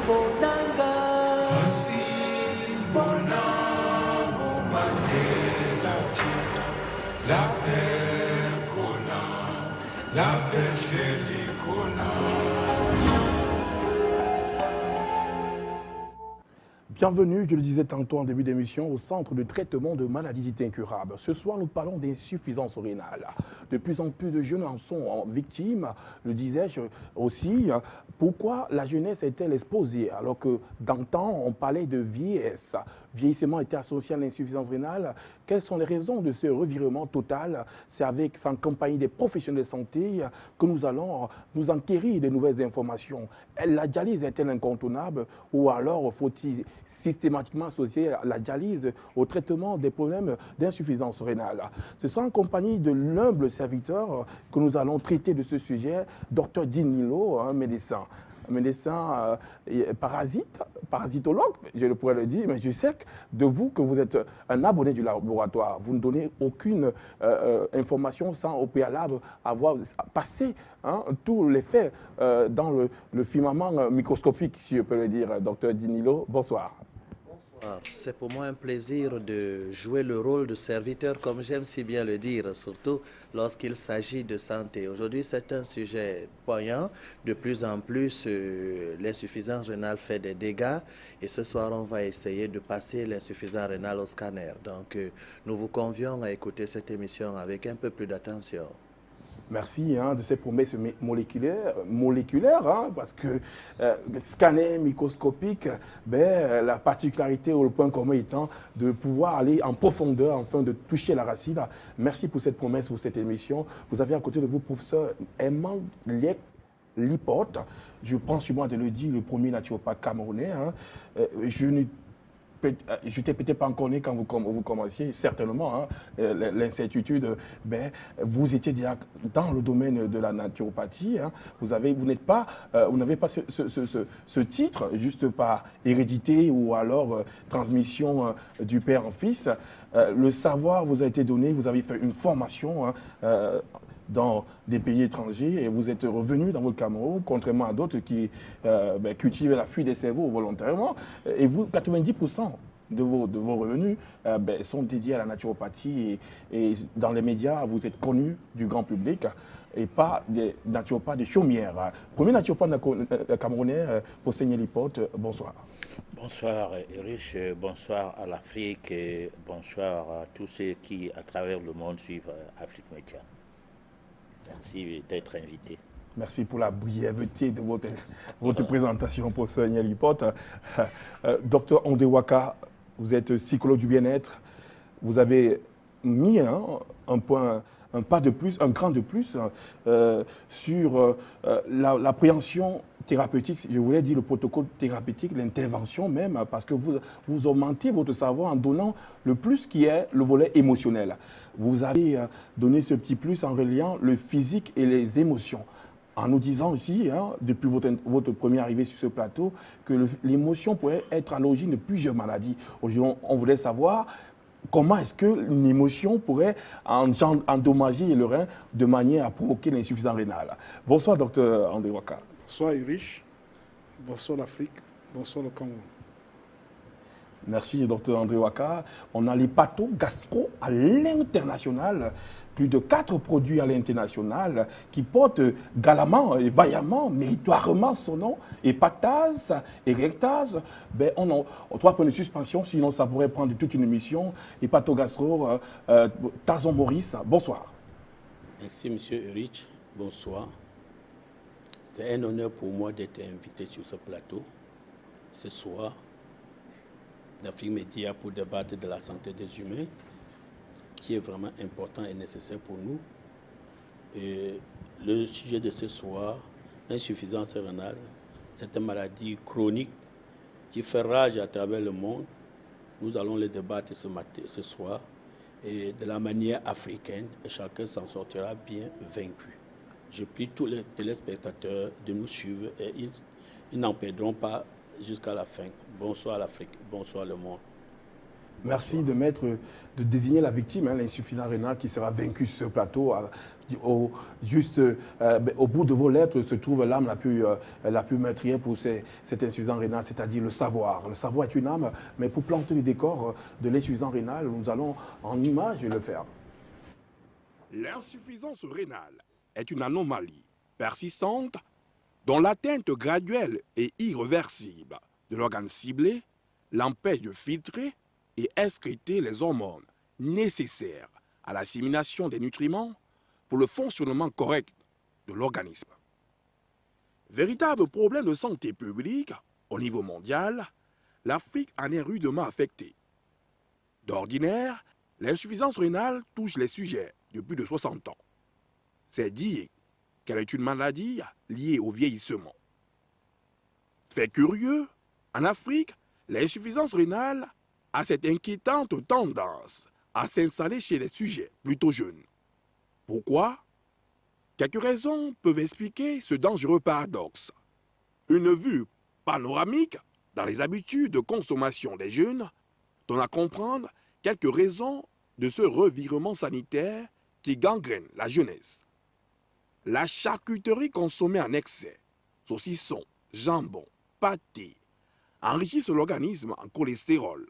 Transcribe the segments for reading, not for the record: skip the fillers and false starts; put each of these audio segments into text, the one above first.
bonanga la paix qu'on a, la paix chérie qu'on a. Bienvenue, je le disais tantôt en début d'émission, au centre de traitement de maladies dites incurables. Ce soir, nous parlons d'insuffisance rénale. De plus en plus de jeunes en sont victimes, le disais-je aussi. Pourquoi la jeunesse est-elle exposée alors que d'antan, on parlait de vieillesse? Vieillissement était associé à l'insuffisance rénale. Quelles sont les raisons de ce revirement total? C'est en compagnie des professionnels de santé que nous allons nous enquérir de nouvelles informations. La dialyse est-elle incontournable ou alors faut-il systématiquement associer la dialyse au traitement des problèmes d'insuffisance rénale? Ce sera en compagnie de l'humble serviteur que nous allons traiter de ce sujet, Dr Dinilo, un médecin parasitologue, je pourrais le dire, mais je sais de vous que vous êtes un abonné du laboratoire. Vous ne donnez aucune information sans au préalable avoir passé tous les faits dans le firmament microscopique, si je peux le dire. Docteur Dinilo, bonsoir. C'est pour moi un plaisir de jouer le rôle de serviteur, comme j'aime si bien le dire, surtout lorsqu'il s'agit de santé. Aujourd'hui, c'est un sujet poignant. De plus en plus, l'insuffisance rénale fait des dégâts. Et ce soir, on va essayer de passer l'insuffisance rénale au scanner. Donc, nous vous convions à écouter cette émission avec un peu plus d'attention. Merci de ces promesses moléculaires parce que scanner microscopique, la particularité ou le point commun étant de pouvoir aller en profondeur afin de toucher la racine. Merci pour cette promesse, pour cette émission. Vous avez à côté de vous, professeur Emman Lipote. Je prends sur moi de le dire, le premier naturopathe camerounais. Je n'étais peut-être pas encore né quand vous commenciez, certainement, l'incertitude, vous étiez déjà dans le domaine de la naturopathie. Vous n'avez pas ce titre juste par hérédité ou alors transmission du père en fils. Le savoir vous a été donné, vous avez fait une formation dans des pays étrangers et vous êtes revenu dans votre Cameroun, contrairement à d'autres qui cultivent la fuite des cerveaux volontairement. Et vous, 90% de vos revenus sont dédiés à la naturopathie et dans les médias, vous êtes connu du grand public et pas des naturopathes, des chaumières. Premier naturopathe camerounais, Posseigné Lipote, bonsoir. Bonsoir Erich, bonsoir à l'Afrique, bonsoir à tous ceux qui, à travers le monde, suivent Afrique Média. Merci d'être invité. Merci pour la brièveté de votre présentation, professeur Lipote. Docteur Ondewaka, vous êtes psychologue du bien-être. Vous avez mis un pas de plus, un cran de plus sur l'appréhension thérapeutique, je voulais dire le protocole thérapeutique, l'intervention même, parce que vous augmentez votre savoir en donnant le plus qui est le volet émotionnel. Vous avez donné ce petit plus en reliant le physique et les émotions, en nous disant aussi, depuis votre première arrivée sur ce plateau, que l'émotion pourrait être à l'origine de plusieurs maladies. Aujourd'hui, on voulait savoir comment est-ce qu'une émotion pourrait endommager le rein de manière à provoquer l'insuffisance rénale. Bonsoir, docteur Ondewaka. Bonsoir Erich, bonsoir l'Afrique, bonsoir le Cameroun. Merci, docteur André Waka. On a les pathos gastro à l'international. Plus de 4 produits à l'international qui portent galamment et vaillamment, méritoirement son nom. Hépatase, érectase, on a 3 points de suspension, sinon ça pourrait prendre toute une émission. Hépatogastro, Tazon Maurice, bonsoir. Merci, monsieur Erich, bonsoir. C'est un honneur pour moi d'être invité sur ce plateau ce soir d'Afrique Média pour débattre de la santé des humains, qui est vraiment important et nécessaire pour nous. Et le sujet de ce soir, l'insuffisance rénale, c'est une maladie chronique qui fait rage à travers le monde. Nous allons le débattre ce soir et de la manière africaine, et chacun s'en sortira bien vaincu. Je prie tous les téléspectateurs de nous suivre et ils n'en perdront pas jusqu'à la fin. Bonsoir l'Afrique, bonsoir le monde. Merci de désigner la victime, hein, l'insuffisance rénale qui sera vaincue sur ce plateau. Au bout de vos lettres se trouve l'âme la plus meurtrière pour cette insuffisance rénale, c'est-à-dire le savoir. Le savoir est une âme, mais pour planter le décor de l'insuffisance rénale, nous allons en image le faire. L'insuffisance rénale est une anomalie persistante dont l'atteinte graduelle et irréversible de l'organe ciblé l'empêche de filtrer et excréter les hormones nécessaires à l'assimilation des nutriments pour le fonctionnement correct de l'organisme. Véritable problème de santé publique au niveau mondial, l'Afrique en est rudement affectée. D'ordinaire, l'insuffisance rénale touche les sujets de plus de 60 ans. C'est dire qu'elle est une maladie liée au vieillissement. Fait curieux, en Afrique, l'insuffisance rénale a cette inquiétante tendance à s'installer chez les sujets plutôt jeunes. Pourquoi? Quelques raisons peuvent expliquer ce dangereux paradoxe. Une vue panoramique dans les habitudes de consommation des jeunes donne à comprendre quelques raisons de ce revirement sanitaire qui gangrène la jeunesse. La charcuterie consommée en excès, saucissons, jambon, pâté, enrichissent l'organisme en cholestérol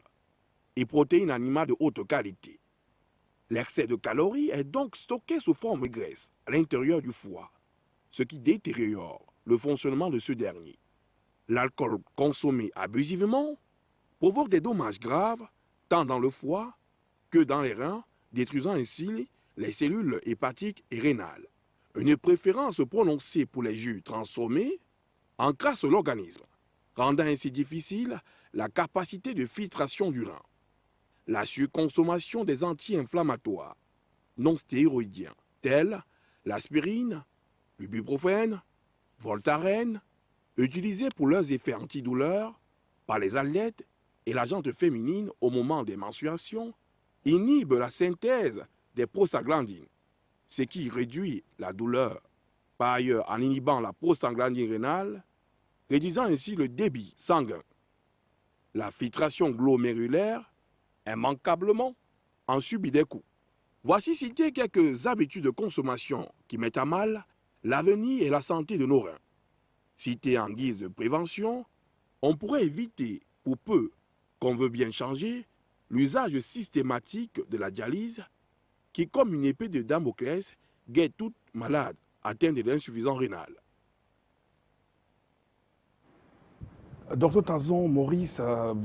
et protéines animales de haute qualité. L'excès de calories est donc stocké sous forme de graisse à l'intérieur du foie, ce qui détériore le fonctionnement de ce dernier. L'alcool consommé abusivement provoque des dommages graves tant dans le foie que dans les reins, détruisant ainsi les cellules hépatiques et rénales. Une préférence prononcée pour les jus transformés encrasse l'organisme, rendant ainsi difficile la capacité de filtration du rein. La surconsommation des anti-inflammatoires non stéroïdiens tels l'aspirine, l'ibuprofène, Voltaren, utilisés pour leurs effets antidouleurs par les athlètes et la jante féminine au moment des menstruations, inhibe la synthèse des prostaglandines, ce qui réduit la douleur. Par ailleurs, en inhibant la prostaglandine rénale, réduisant ainsi le débit sanguin. La filtration glomérulaire, immanquablement, en subit des coups. Voici citer quelques habitudes de consommation qui mettent à mal l'avenir et la santé de nos reins. Cité en guise de prévention, on pourrait éviter, pour peu qu'on veut bien changer, l'usage systématique de la dialyse qui, comme une épée de Damoclès, guette toute malade atteinte de l'insuffisance rénale. Docteur Tazon, Maurice, là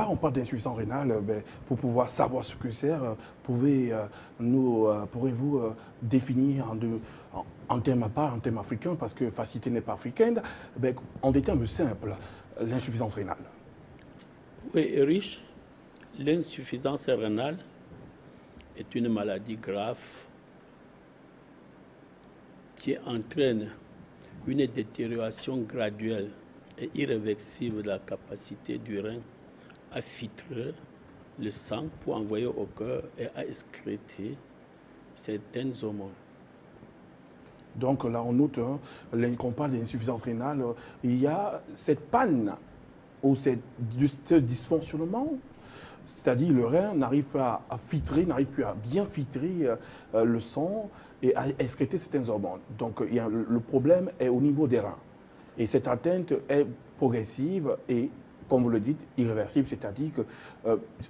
on parle d'insuffisance rénale, pour pouvoir savoir ce que c'est, pourrez-vous définir en termes pas en termes africains, parce que facilité n'est pas africaine, en des termes simples, l'insuffisance rénale. Oui, riche. L'insuffisance rénale est une maladie grave qui entraîne une détérioration graduelle et irréversible de la capacité du rein à filtrer le sang pour envoyer au cœur et à excréter certaines hormones. Donc là, on note, quand on parle d'insuffisance rénale, il y a cette panne ou ce dysfonctionnement, c'est-à-dire le rein n'arrive pas à filtrer, n'arrive plus à bien filtrer le sang et à excréter certaines hormones. Donc le problème est au niveau des reins. Et cette atteinte est progressive et, comme vous le dites, irréversible, c'est-à-dire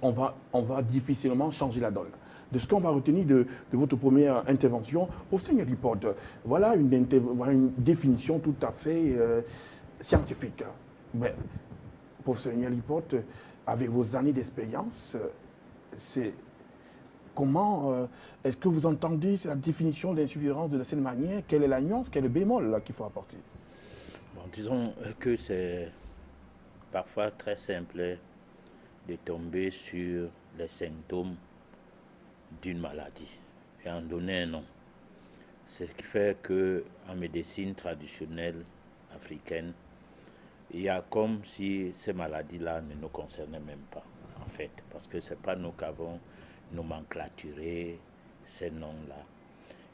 qu'on va difficilement changer la donne. De ce qu'on va retenir de votre première intervention, professeur Lipote, voilà une définition tout à fait scientifique. Mais, professeur Lipote, avec vos années d'expérience, comment est-ce que vous entendez la définition de l'insuffisance de cette manière? Quelle est la nuance, quel est le bémol qu'il faut apporter? Bon, disons que c'est parfois très simple de tomber sur les symptômes d'une maladie et en donner un nom. Ce qui fait qu'en médecine traditionnelle africaine, il y a comme si ces maladies-là ne nous concernaient même pas, en fait, parce que ce n'est pas nous qui avons nomenclaturé ces noms-là.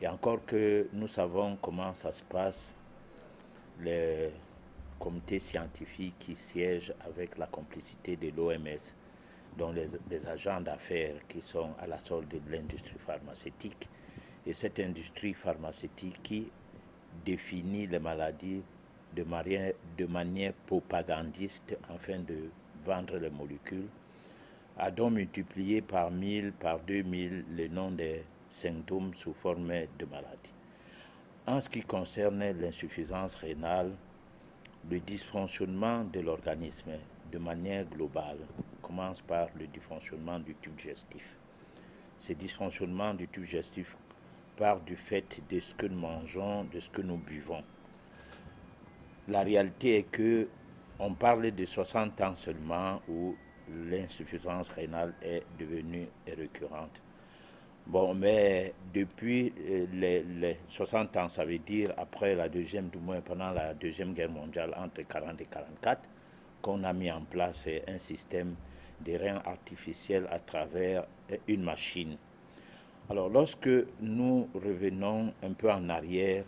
Et encore que nous savons comment ça se passe, les comités scientifiques qui siègent avec la complicité de l'OMS dont les agents d'affaires qui sont à la solde de l'industrie pharmaceutique. Et cette industrie pharmaceutique qui définit les maladies de manière propagandiste afin de vendre les molécules, a donc multiplié par 1000, par 2000 le nom des symptômes sous forme de maladies. En ce qui concerne l'insuffisance rénale, le dysfonctionnement de l'organisme de manière globale commence par le dysfonctionnement du tube digestif. Ce dysfonctionnement du tube digestif part du fait de ce que nous mangeons, de ce que nous buvons. La réalité est que on parle de 60 ans seulement où l'insuffisance rénale est devenue récurrente. Bon, mais depuis les 60 ans, ça veut dire après la deuxième, du moins pendant la Deuxième Guerre mondiale, entre 40 et 44, qu'on a mis en place un système de reins artificiels à travers une machine. Alors, lorsque nous revenons un peu en arrière,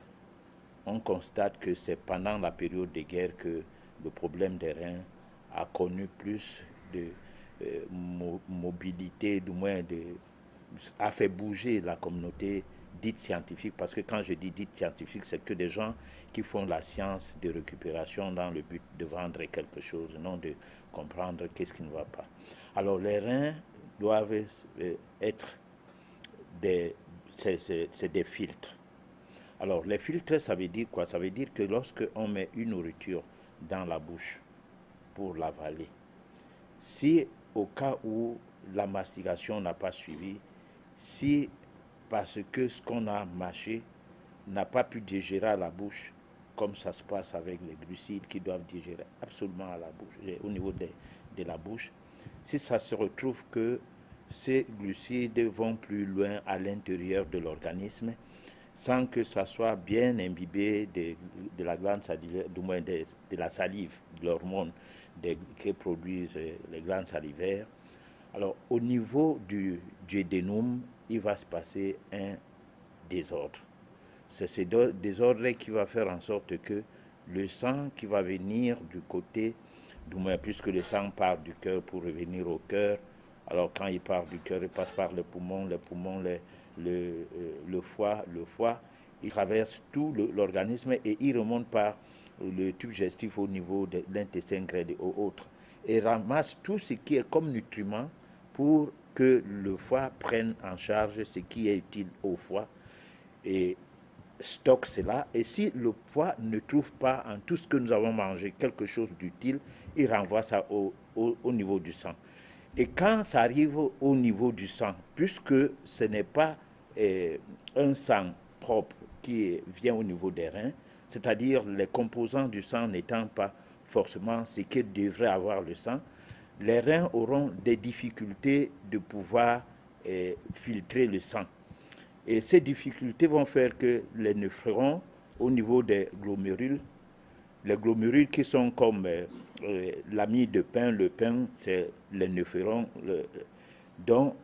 on constate que c'est pendant la période de guerre que le problème des reins a connu plus de mobilité, du moins a fait bouger la communauté dite scientifique, parce que quand je dis dite scientifique, c'est que des gens qui font la science de récupération dans le but de vendre quelque chose, non de comprendre qu'est-ce qui ne va pas. Alors les reins doivent être c'est des filtres. Alors les filtres, ça veut dire quoi? Ça veut dire que lorsque on met une nourriture dans la bouche pour l'avaler, si au cas où la mastication n'a pas suivi, si parce que ce qu'on a mâché n'a pas pu digérer à la bouche, comme ça se passe avec les glucides qui doivent digérer absolument à la bouche, au niveau de la bouche, si ça se retrouve que ces glucides vont plus loin à l'intérieur de l'organisme, sans que ça soit bien imbibé de la glande salivaire, du moins de la salive, de l'hormone que produisent les glandes salivaires. Alors, au niveau du duodénum, il va se passer un désordre. C'est ce désordre qui va faire en sorte que le sang qui va venir du côté, du moins puisque le sang part du cœur pour revenir au cœur, alors quand il part du cœur, il passe par les poumons, le foie, il traverse tout l'organisme et il remonte par le tube digestif au niveau de l'intestin grêle et autres, et ramasse tout ce qui est comme nutriment pour que le foie prenne en charge ce qui est utile au foie et stocke cela. Et si le foie ne trouve pas en tout ce que nous avons mangé quelque chose d'utile, il renvoie ça au niveau du sang. Et quand ça arrive au niveau du sang, puisque ce n'est pas un sang propre qui vient au niveau des reins, c'est-à-dire les composants du sang n'étant pas forcément ce que devrait avoir le sang, les reins auront des difficultés de pouvoir filtrer le sang. Et ces difficultés vont faire que les néphrons, au niveau des glomérules, les glomérules qui sont comme l'ami de pain, le pain, c'est les néphrons, dont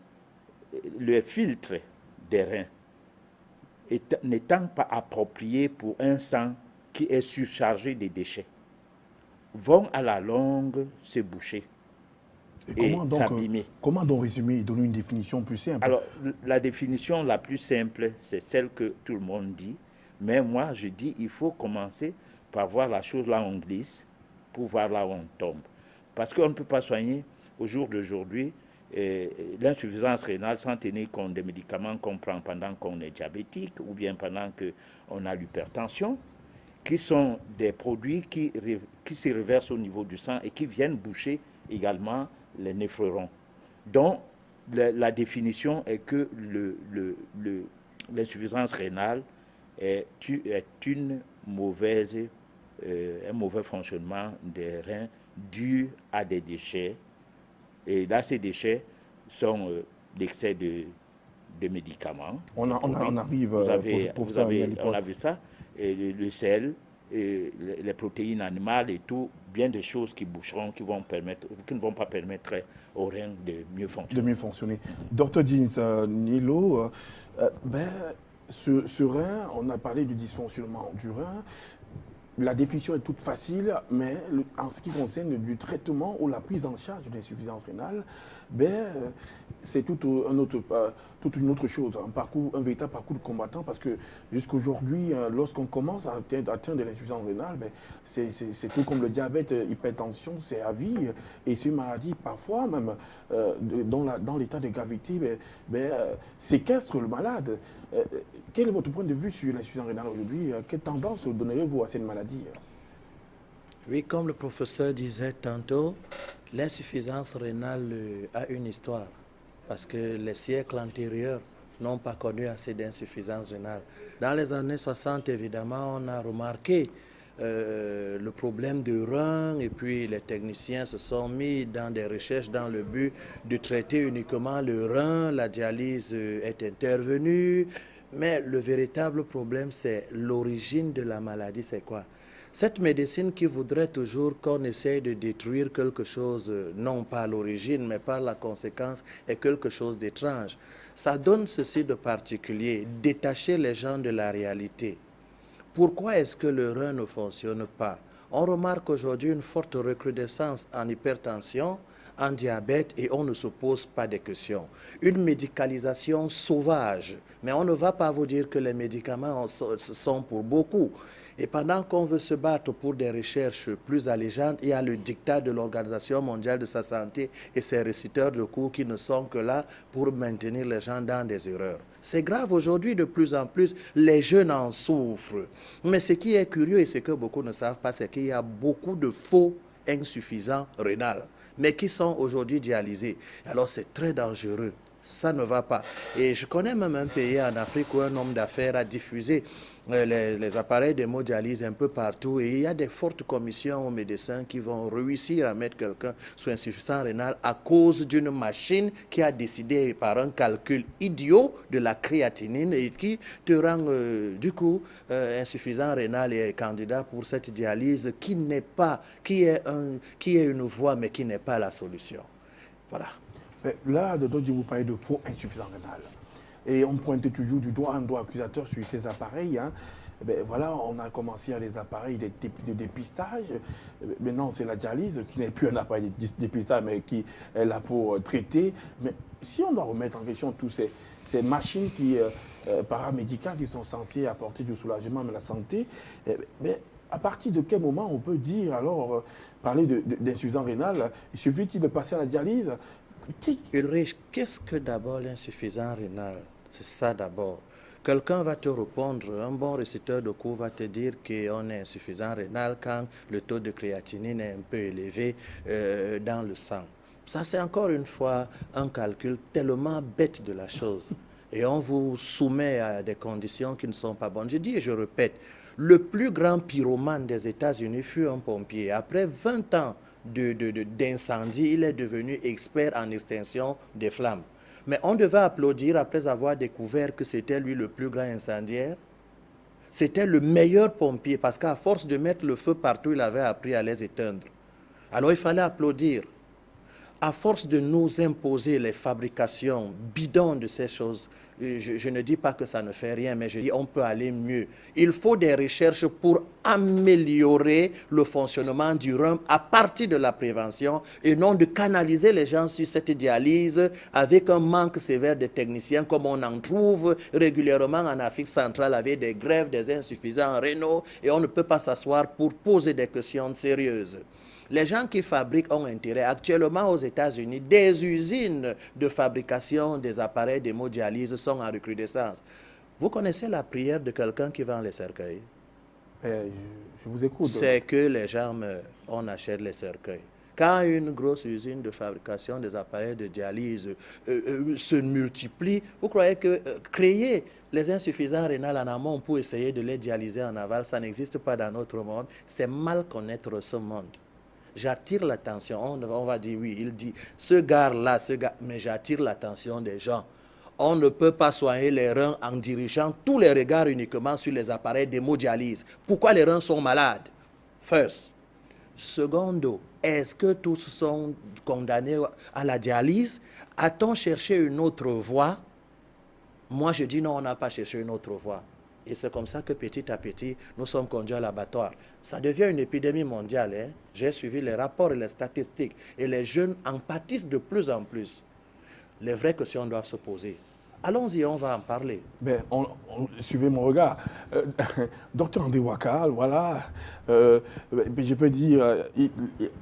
le filtre des reins, n'étant pas approprié pour un sang qui est surchargé de déchets, vont à la longue se boucher et s'abîmer. Comment donc résumer et donner une définition plus simple? Alors, la définition la plus simple, c'est celle que tout le monde dit, mais moi je dis il faut commencer par voir la chose là où on glisse pour voir là où on tombe. Parce qu'on ne peut pas soigner au jour d'aujourd'hui l'insuffisance rénale sans tenir compte des médicaments qu'on prend pendant qu'on est diabétique ou bien pendant qu'on a l'hypertension, qui sont des produits qui se reversent au niveau du sang et qui viennent boucher également les néphrons. Donc, la définition est que l'insuffisance rénale est un mauvais fonctionnement des reins dû à des déchets. Et là, ces déchets sont l'excès de médicaments. On arrive, on a vu ça, et le sel, et les protéines animales et tout, bien des choses qui boucheront, qui ne vont pas permettre aux reins de mieux fonctionner. Dr Jeans Nilo, ce rein, on a parlé du dysfonctionnement du rein. la définition est toute facile, mais en ce qui concerne du traitement ou la prise en charge de l'insuffisance rénale, c'est toute une autre chose, un véritable parcours de combattant, parce que jusqu'aujourd'hui, lorsqu'on commence à atteindre de l'insuffisance rénale, c'est tout comme le diabète, l'hypertension, c'est à vie, et ces maladies, parfois même, dans l'état de gravité, séquestrent le malade. Quel est votre point de vue sur l'insuffisance rénale aujourd'hui? Quelle tendance donneriez-vous à cette maladie? Oui, comme le professeur disait tantôt, l'insuffisance rénale a une histoire, parce que les siècles antérieurs n'ont pas connu assez d'insuffisance rénale. Dans les années 60, évidemment, on a remarqué le problème du rein, et puis les techniciens se sont mis dans des recherches dans le but de traiter uniquement le rein. La dialyse est intervenue, mais le véritable problème, c'est l'origine de la maladie, c'est quoi? Cette médecine qui voudrait toujours qu'on essaye de détruire quelque chose, non pas à l'origine, mais par la conséquence, est quelque chose d'étrange. Ça donne ceci de particulier, détacher les gens de la réalité. Pourquoi est-ce que le rein ne fonctionne pas? On remarque aujourd'hui une forte recrudescence en hypertension, en diabète, et on ne se pose pas de questions. Une médicalisation sauvage, mais on ne va pas vous dire que les médicaments sont pour beaucoup. Et pendant qu'on veut se battre pour des recherches plus allégeantes, il y a le diktat de l'Organisation mondiale de sa santé et ses réciteurs de cours qui ne sont que là pour maintenir les gens dans des erreurs. C'est grave aujourd'hui, de plus en plus, les jeunes en souffrent. Mais ce qui est curieux et ce que beaucoup ne savent pas, c'est qu'il y a beaucoup de faux insuffisants rénales, mais qui sont aujourd'hui dialysés. Alors c'est très dangereux. Ça ne va pas. Et je connais même un pays en Afrique où un homme d'affaires a diffusé les appareils d'hémodialyse un peu partout, et il y a des fortes commissions aux médecins qui vont réussir à mettre quelqu'un sous insuffisance rénale à cause d'une machine qui a décidé par un calcul idiot de la créatinine et qui te rend du coup insuffisant rénal et candidat pour cette dialyse qui est une voie mais qui n'est pas la solution. Voilà. Là, dedans, vous parlez de faux insuffisants rénales. Et on pointe toujours du doigt un doigt accusateur sur ces appareils. Voilà, on a commencé à des appareils de dépistage. Maintenant, c'est la dialyse qui n'est plus un appareil de dépistage, mais qui est là pour traiter. Mais si on doit remettre en question toutes ces machines paramédicales qui sont censées apporter du soulagement à la santé, à partir de quel moment on peut dire, alors, parler d'insuffisance rénale, il suffit-il de passer à la dialyse? Ulrich, qu'est-ce que d'abord l'insuffisance rénale? C'est ça d'abord. Quelqu'un va te répondre, un bon réciteur de cours va te dire qu'on est insuffisant rénal quand le taux de créatinine est un peu élevé dans le sang. Ça, c'est encore une fois un calcul tellement bête de la chose. Et on vous soumet à des conditions qui ne sont pas bonnes. Je dis et je répète, le plus grand pyromane des États-Unis fut un pompier. Après 20 ans d'incendie, il est devenu expert en extinction des flammes. Mais on devait applaudir après avoir découvert que c'était lui le plus grand incendiaire. C'était le meilleur pompier parce qu'à force de mettre le feu partout, il avait appris à les éteindre. Alors il fallait applaudir. À force de nous imposer les fabrications bidons de ces choses, je ne dis pas que ça ne fait rien, mais je dis qu'on peut aller mieux. Il faut des recherches pour améliorer le fonctionnement du rein à partir de la prévention et non de canaliser les gens sur cette dialyse avec un manque sévère de techniciens comme on en trouve régulièrement en Afrique centrale avec des grèves, des insuffisants rénaux, et on ne peut pas s'asseoir pour poser des questions sérieuses. Les gens qui fabriquent ont intérêt. Actuellement, aux États-Unis, des usines de fabrication des appareils d'hémodialyse sont en recrudescence. Vous connaissez la prière de quelqu'un qui vend les cercueils? Je vous écoute. C'est que les gens meurent, on achète les cercueils. Quand une grosse usine de fabrication des appareils de dialyse se multiplie, vous croyez que créer les insuffisants rénales en amont pour essayer de les dialyser en aval, ça n'existe pas dans notre monde? C'est mal connaître ce monde. J'attire l'attention, on va dire oui, il dit, ce gars-là, mais j'attire l'attention des gens. On ne peut pas soigner les reins en dirigeant tous les regards uniquement sur les appareils d'hémodialyse. Pourquoi les reins sont malades? First. Secondo, est-ce que tous sont condamnés à la dialyse? A-t-on cherché une autre voie? Moi, je dis non, on n'a pas cherché une autre voie. Et c'est comme ça que petit à petit, nous sommes conduits à l'abattoir. Ça devient une épidémie mondiale. Hein. J'ai suivi les rapports et les statistiques. Et les jeunes en pâtissent de plus en plus. Les vraies questions doivent se poser. Allons-y, on va en parler. Ben, suivez mon regard. Docteur André Ouaka, voilà, je peux dire,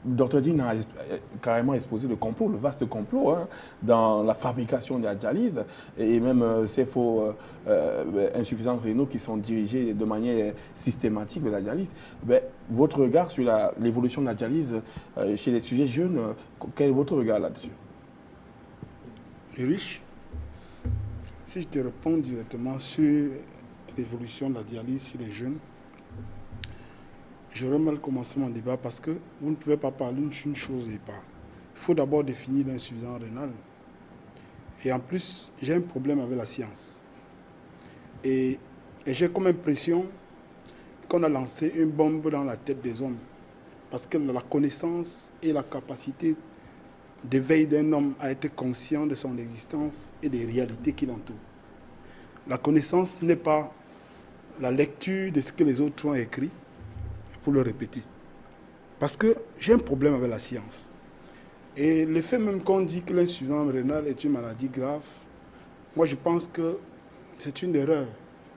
Dr Dean a carrément exposé le complot, le vaste complot, hein, dans la fabrication de la dialyse et même ces faux insuffisances rénales qui sont dirigées de manière systématique de la dialyse. Ben, votre regard sur l'évolution de la dialyse chez les sujets jeunes, quel est votre regard là-dessus? Riche. Si je te réponds directement sur l'évolution de la dialyse chez les jeunes, j'aurais mal commencé mon débat parce que vous ne pouvez pas parler d'une chose et pas. Il faut d'abord définir l'insuffisance rénale. Et en plus, j'ai un problème avec la science. Et j'ai comme impression qu'on a lancé une bombe dans la tête des hommes. Parce que la connaissance et la capacité d'éveil d'un homme à être conscient de son existence et des réalités qui l'entourent. La connaissance n'est pas la lecture de ce que les autres ont écrit pour le répéter. Parce que j'ai un problème avec la science. Et le fait même qu'on dit que l'insuffisance rénale est une maladie grave, moi je pense que c'est une erreur.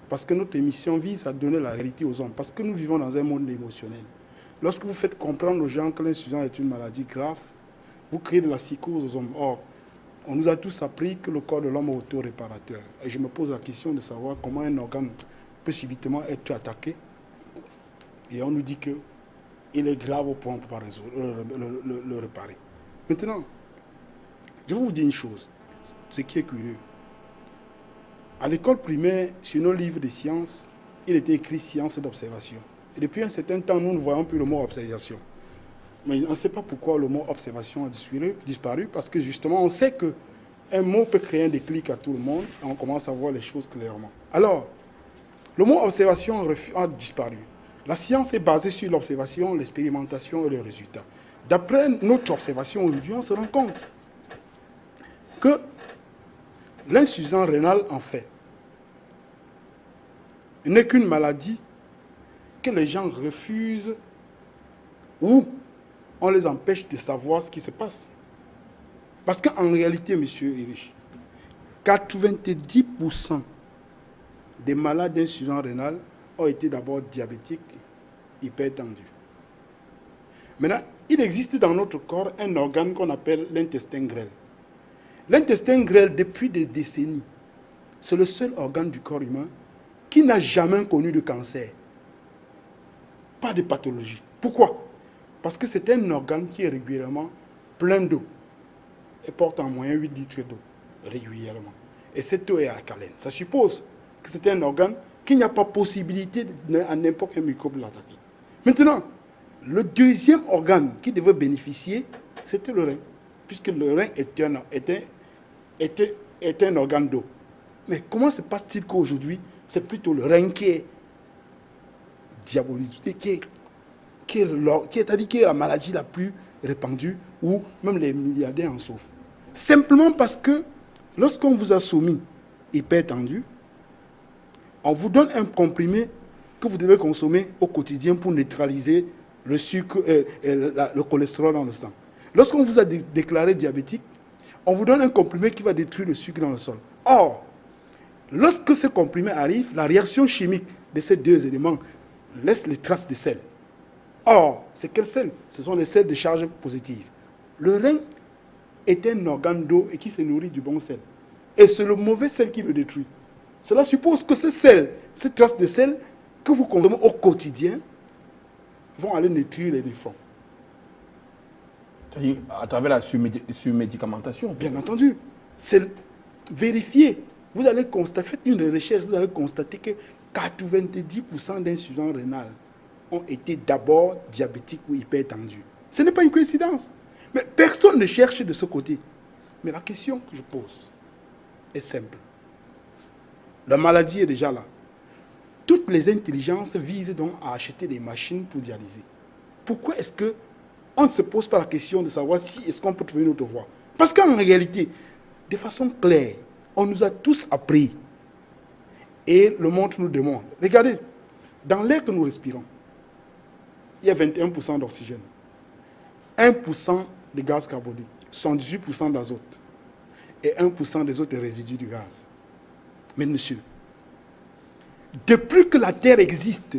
Parce que notre émission vise à donner la réalité aux hommes. Parce que nous vivons dans un monde émotionnel. Lorsque vous faites comprendre aux gens que l'insuffisance est une maladie grave, vous créez de la psychose aux hommes. Or, on nous a tous appris que le corps de l'homme est auto-réparateur. Et je me pose la question de savoir comment un organe peut subitement être attaqué. Et on nous dit qu'il est grave au point pour le réparer. Maintenant, je vais vous dire une chose, ce qui est curieux. À l'école primaire, sur nos livres de sciences, il était écrit science d'observation. Et depuis un certain temps, nous ne voyons plus le mot observation. Mais on ne sait pas pourquoi le mot observation a disparu, parce que justement, on sait qu'un mot peut créer un déclic à tout le monde, et on commence à voir les choses clairement. Alors, le mot observation a disparu. La science est basée sur l'observation, l'expérimentation et les résultats. D'après notre observation aujourd'hui, on se rend compte que l'insuffisance rénale, en fait, n'est qu'une maladie que les gens refusent ou on les empêche de savoir ce qui se passe. Parce qu'en réalité, monsieur Erich, 90% des malades d'insuffisance rénale ont été d'abord diabétiques, hypertendus. Maintenant, il existe dans notre corps un organe qu'on appelle l'intestin grêle. L'intestin grêle, depuis des décennies, c'est le seul organe du corps humain qui n'a jamais connu de cancer. Pas de pathologie. Pourquoi? Parce que c'est un organe qui est régulièrement plein d'eau et porte en moyenne 8 litres d'eau régulièrement. Et cette eau est alcalène. Ça suppose que c'est un organe qu'il n'y a pas possibilité à n'importe quel microbe de l'attaquer. Maintenant, le deuxième organe qui devait bénéficier, c'était le rein, puisque le rein est un organe d'eau. Mais comment se passe-t-il qu'aujourd'hui, c'est plutôt le rein qui est diabolisé, qui est la maladie la plus répandue, où même les milliardaires en souffrent. Simplement parce que lorsqu'on vous a soumis hypertendu, on vous donne un comprimé que vous devez consommer au quotidien pour neutraliser le sucre, le cholestérol dans le sang. Lorsqu'on vous a déclaré diabétique, on vous donne un comprimé qui va détruire le sucre dans le sol. Or, lorsque ce comprimé arrive, la réaction chimique de ces deux éléments laisse les traces de sel. Or, c'est quel sel? Ce sont les sels de charge positive. Le rein est un organe d'eau et qui se nourrit du bon sel. Et c'est le mauvais sel qui le détruit. Cela suppose que ce sel, ces traces de sel que vous consommez au quotidien vont aller détruire les défauts. C'est-à-dire à travers la surmédicamentation. Bien entendu. C'est vérifié. Vous allez constater, faites une recherche, vous allez constater que 90% d'insuffisance rénale ont été d'abord diabétiques ou hypertendus. Ce n'est pas une coïncidence. Mais personne ne cherche de ce côté. Mais la question que je pose est simple. La maladie est déjà là. Toutes les intelligences visent donc à acheter des machines pour dialyser. Pourquoi est-ce qu'on ne se pose pas la question de savoir si est-ce qu'on peut trouver une autre voie? Parce qu'en réalité, de façon claire, on nous a tous appris Et le monde nous demande. Regardez, dans l'air que nous respirons, il y a 21% d'oxygène, 1% de gaz carbonique, 78% d'azote et 1% des autres résidus du gaz. Mais monsieur, depuis que la Terre existe,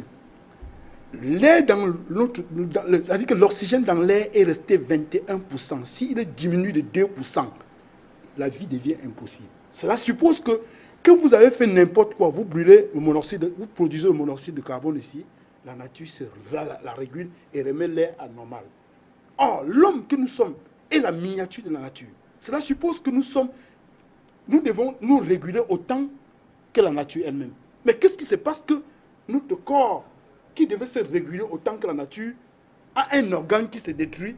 l'air dans notre, c'est-à-dire que l'oxygène dans l'air est resté 21%. S'il diminue de 2%, la vie devient impossible. Cela suppose que vous avez fait n'importe quoi, vous brûlez le monoxyde, vous produisez le monoxyde de carbone ici, la nature la régule et remet l'air à normal. Or, l'homme que nous sommes est la miniature de la nature. Cela suppose que nous devons nous réguler autant que la nature elle-même. Mais qu'est-ce qui se passe que notre corps, qui devait se réguler autant que la nature, a un organe qui se détruit?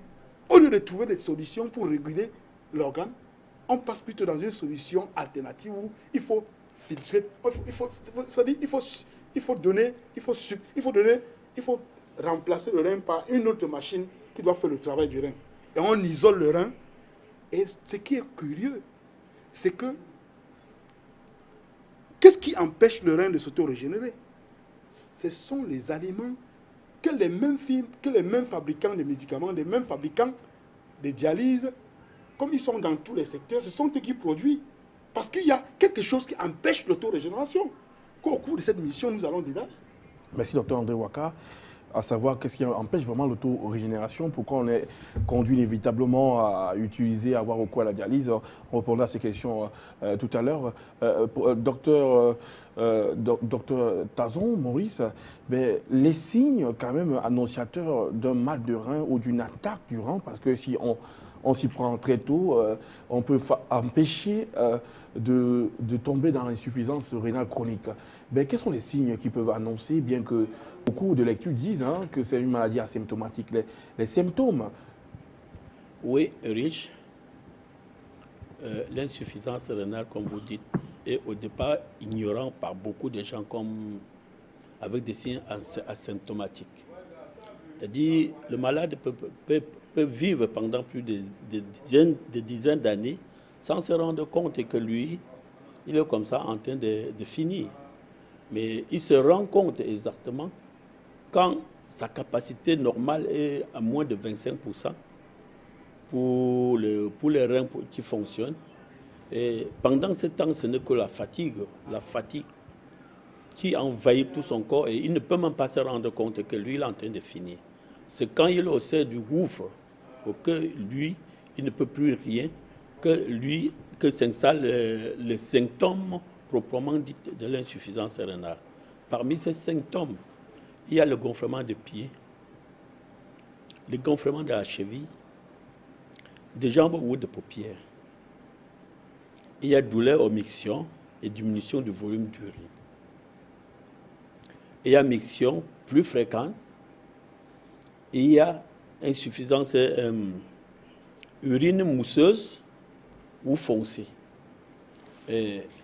Au lieu de trouver des solutions pour réguler l'organe, on passe plutôt dans une solution alternative où il faut filtrer, il faut remplacer le rein par une autre machine qui doit faire le travail du rein. Et on isole le rein. Et ce qui est curieux, c'est que qu'est-ce qui empêche le rein de s'auto-régénérer? Ce sont les aliments que les mêmes fabricants de médicaments, les mêmes fabricants de dialyse, comme ils sont dans tous les secteurs, ce sont eux qui produisent. Parce qu'il y a quelque chose qui empêche l'auto-régénération. Qu'au cours de cette mission, nous allons débattre. Merci, Dr André Ouaka. À savoir, qu'est-ce qui empêche vraiment l'auto-régénération? Pourquoi on est conduit inévitablement à utiliser, à avoir recours à la dialyse? On répondra à ces questions tout à l'heure. Docteur Tazon, Maurice, mais les signes quand même annonciateurs d'un mal de rein ou d'une attaque du rein, parce que si on s'y prend très tôt, on peut empêcher de tomber dans l'insuffisance rénale chronique. Mais quels sont les signes qui peuvent annoncer, bien que beaucoup de lectures disent que c'est une maladie asymptomatique, les symptômes? Oui, Rich, l'insuffisance rénale, comme vous dites, est au départ ignorant par beaucoup de gens avec des signes asymptomatiques. C'est-à-dire, le malade peut vivre pendant plus de dizaines d'années sans se rendre compte que lui, il est comme ça en train de finir. Mais il se rend compte exactement quand sa capacité normale est à moins de 25% pour les reins qui fonctionnent. Et pendant ce temps, ce n'est que la fatigue qui envahit tout son corps et il ne peut même pas se rendre compte que lui, il est en train de finir. C'est quand il est au sein du gouffre que lui, il ne peut plus rien, que s'installent les symptômes proprement dits de l'insuffisance rénale. Parmi ces symptômes, il y a le gonflement des pieds, le gonflement de la cheville, des jambes ou des paupières. Il y a douleur aux mictions et diminution du volume d'urine. Il y a miction plus fréquente. Il y a insuffisance urine mousseuse ou foncée.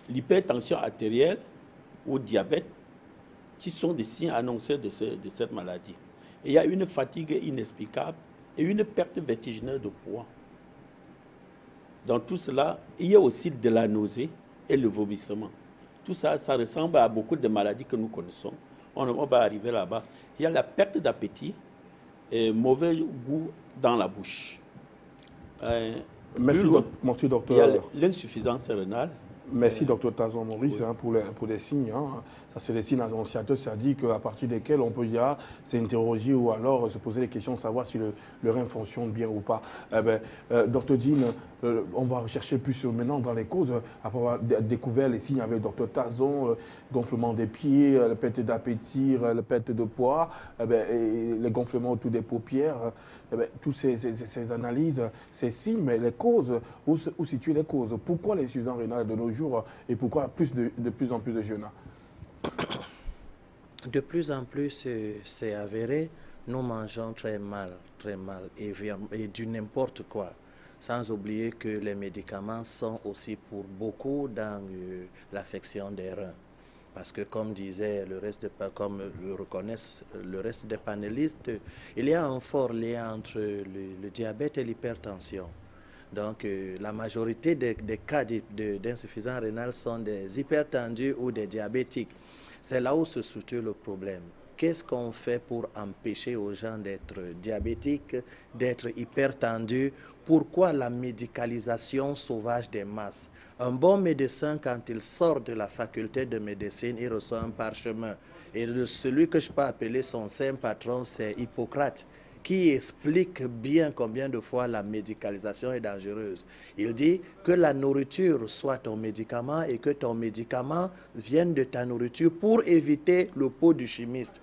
L'hypertension artérielle ou diabète, qui sont des signes annoncés de cette maladie. Et il y a une fatigue inexplicable et une perte vertigineuse de poids. Dans tout cela, il y a aussi de la nausée et le vomissement. Tout ça, ça ressemble à beaucoup de maladies que nous connaissons. On va arriver là-bas. Il y a la perte d'appétit et mauvais goût dans la bouche. Merci, docteur. Il y a l'insuffisance rénale. Merci, docteur Tazon Maurice, oui. pour les signes. Ça, c'est les signes annonciateurs. Ça dit qu'à partir desquels on peut s'interroger ou alors se poser des questions, savoir si le rein fonctionne bien ou pas. Docteur Dean, on va rechercher plus maintenant dans les causes. Après avoir découvert les signes avec docteur Tazon, gonflement des pieds, la perte d'appétit, la perte de poids, et les gonflements autour des paupières, tous ces analyses, ces signes, mais les causes, où situent les causes? Pourquoi l'insuffisance rénale de nos jours et pourquoi de plus en plus de jeunes? De plus en plus, c'est avéré, nous mangeons très mal, et du n'importe quoi. Sans oublier que les médicaments sont aussi pour beaucoup dans l'affection des reins. Parce que comme disait comme le reconnaissent le reste des panélistes, il y a un fort lien entre le diabète et l'hypertension. Donc, la majorité des cas d'insuffisance rénale sont des hypertendus ou des diabétiques. C'est là où se situe le problème. Qu'est-ce qu'on fait pour empêcher aux gens d'être diabétiques, d'être hypertendus? Pourquoi la médicalisation sauvage des masses? Un bon médecin, quand il sort de la faculté de médecine, il reçoit un parchemin. Et celui que je peux appeler son saint patron, c'est Hippocrate, qui explique bien combien de fois la médicalisation est dangereuse. Il dit que la nourriture soit ton médicament et que ton médicament vienne de ta nourriture pour éviter le pot du chimiste.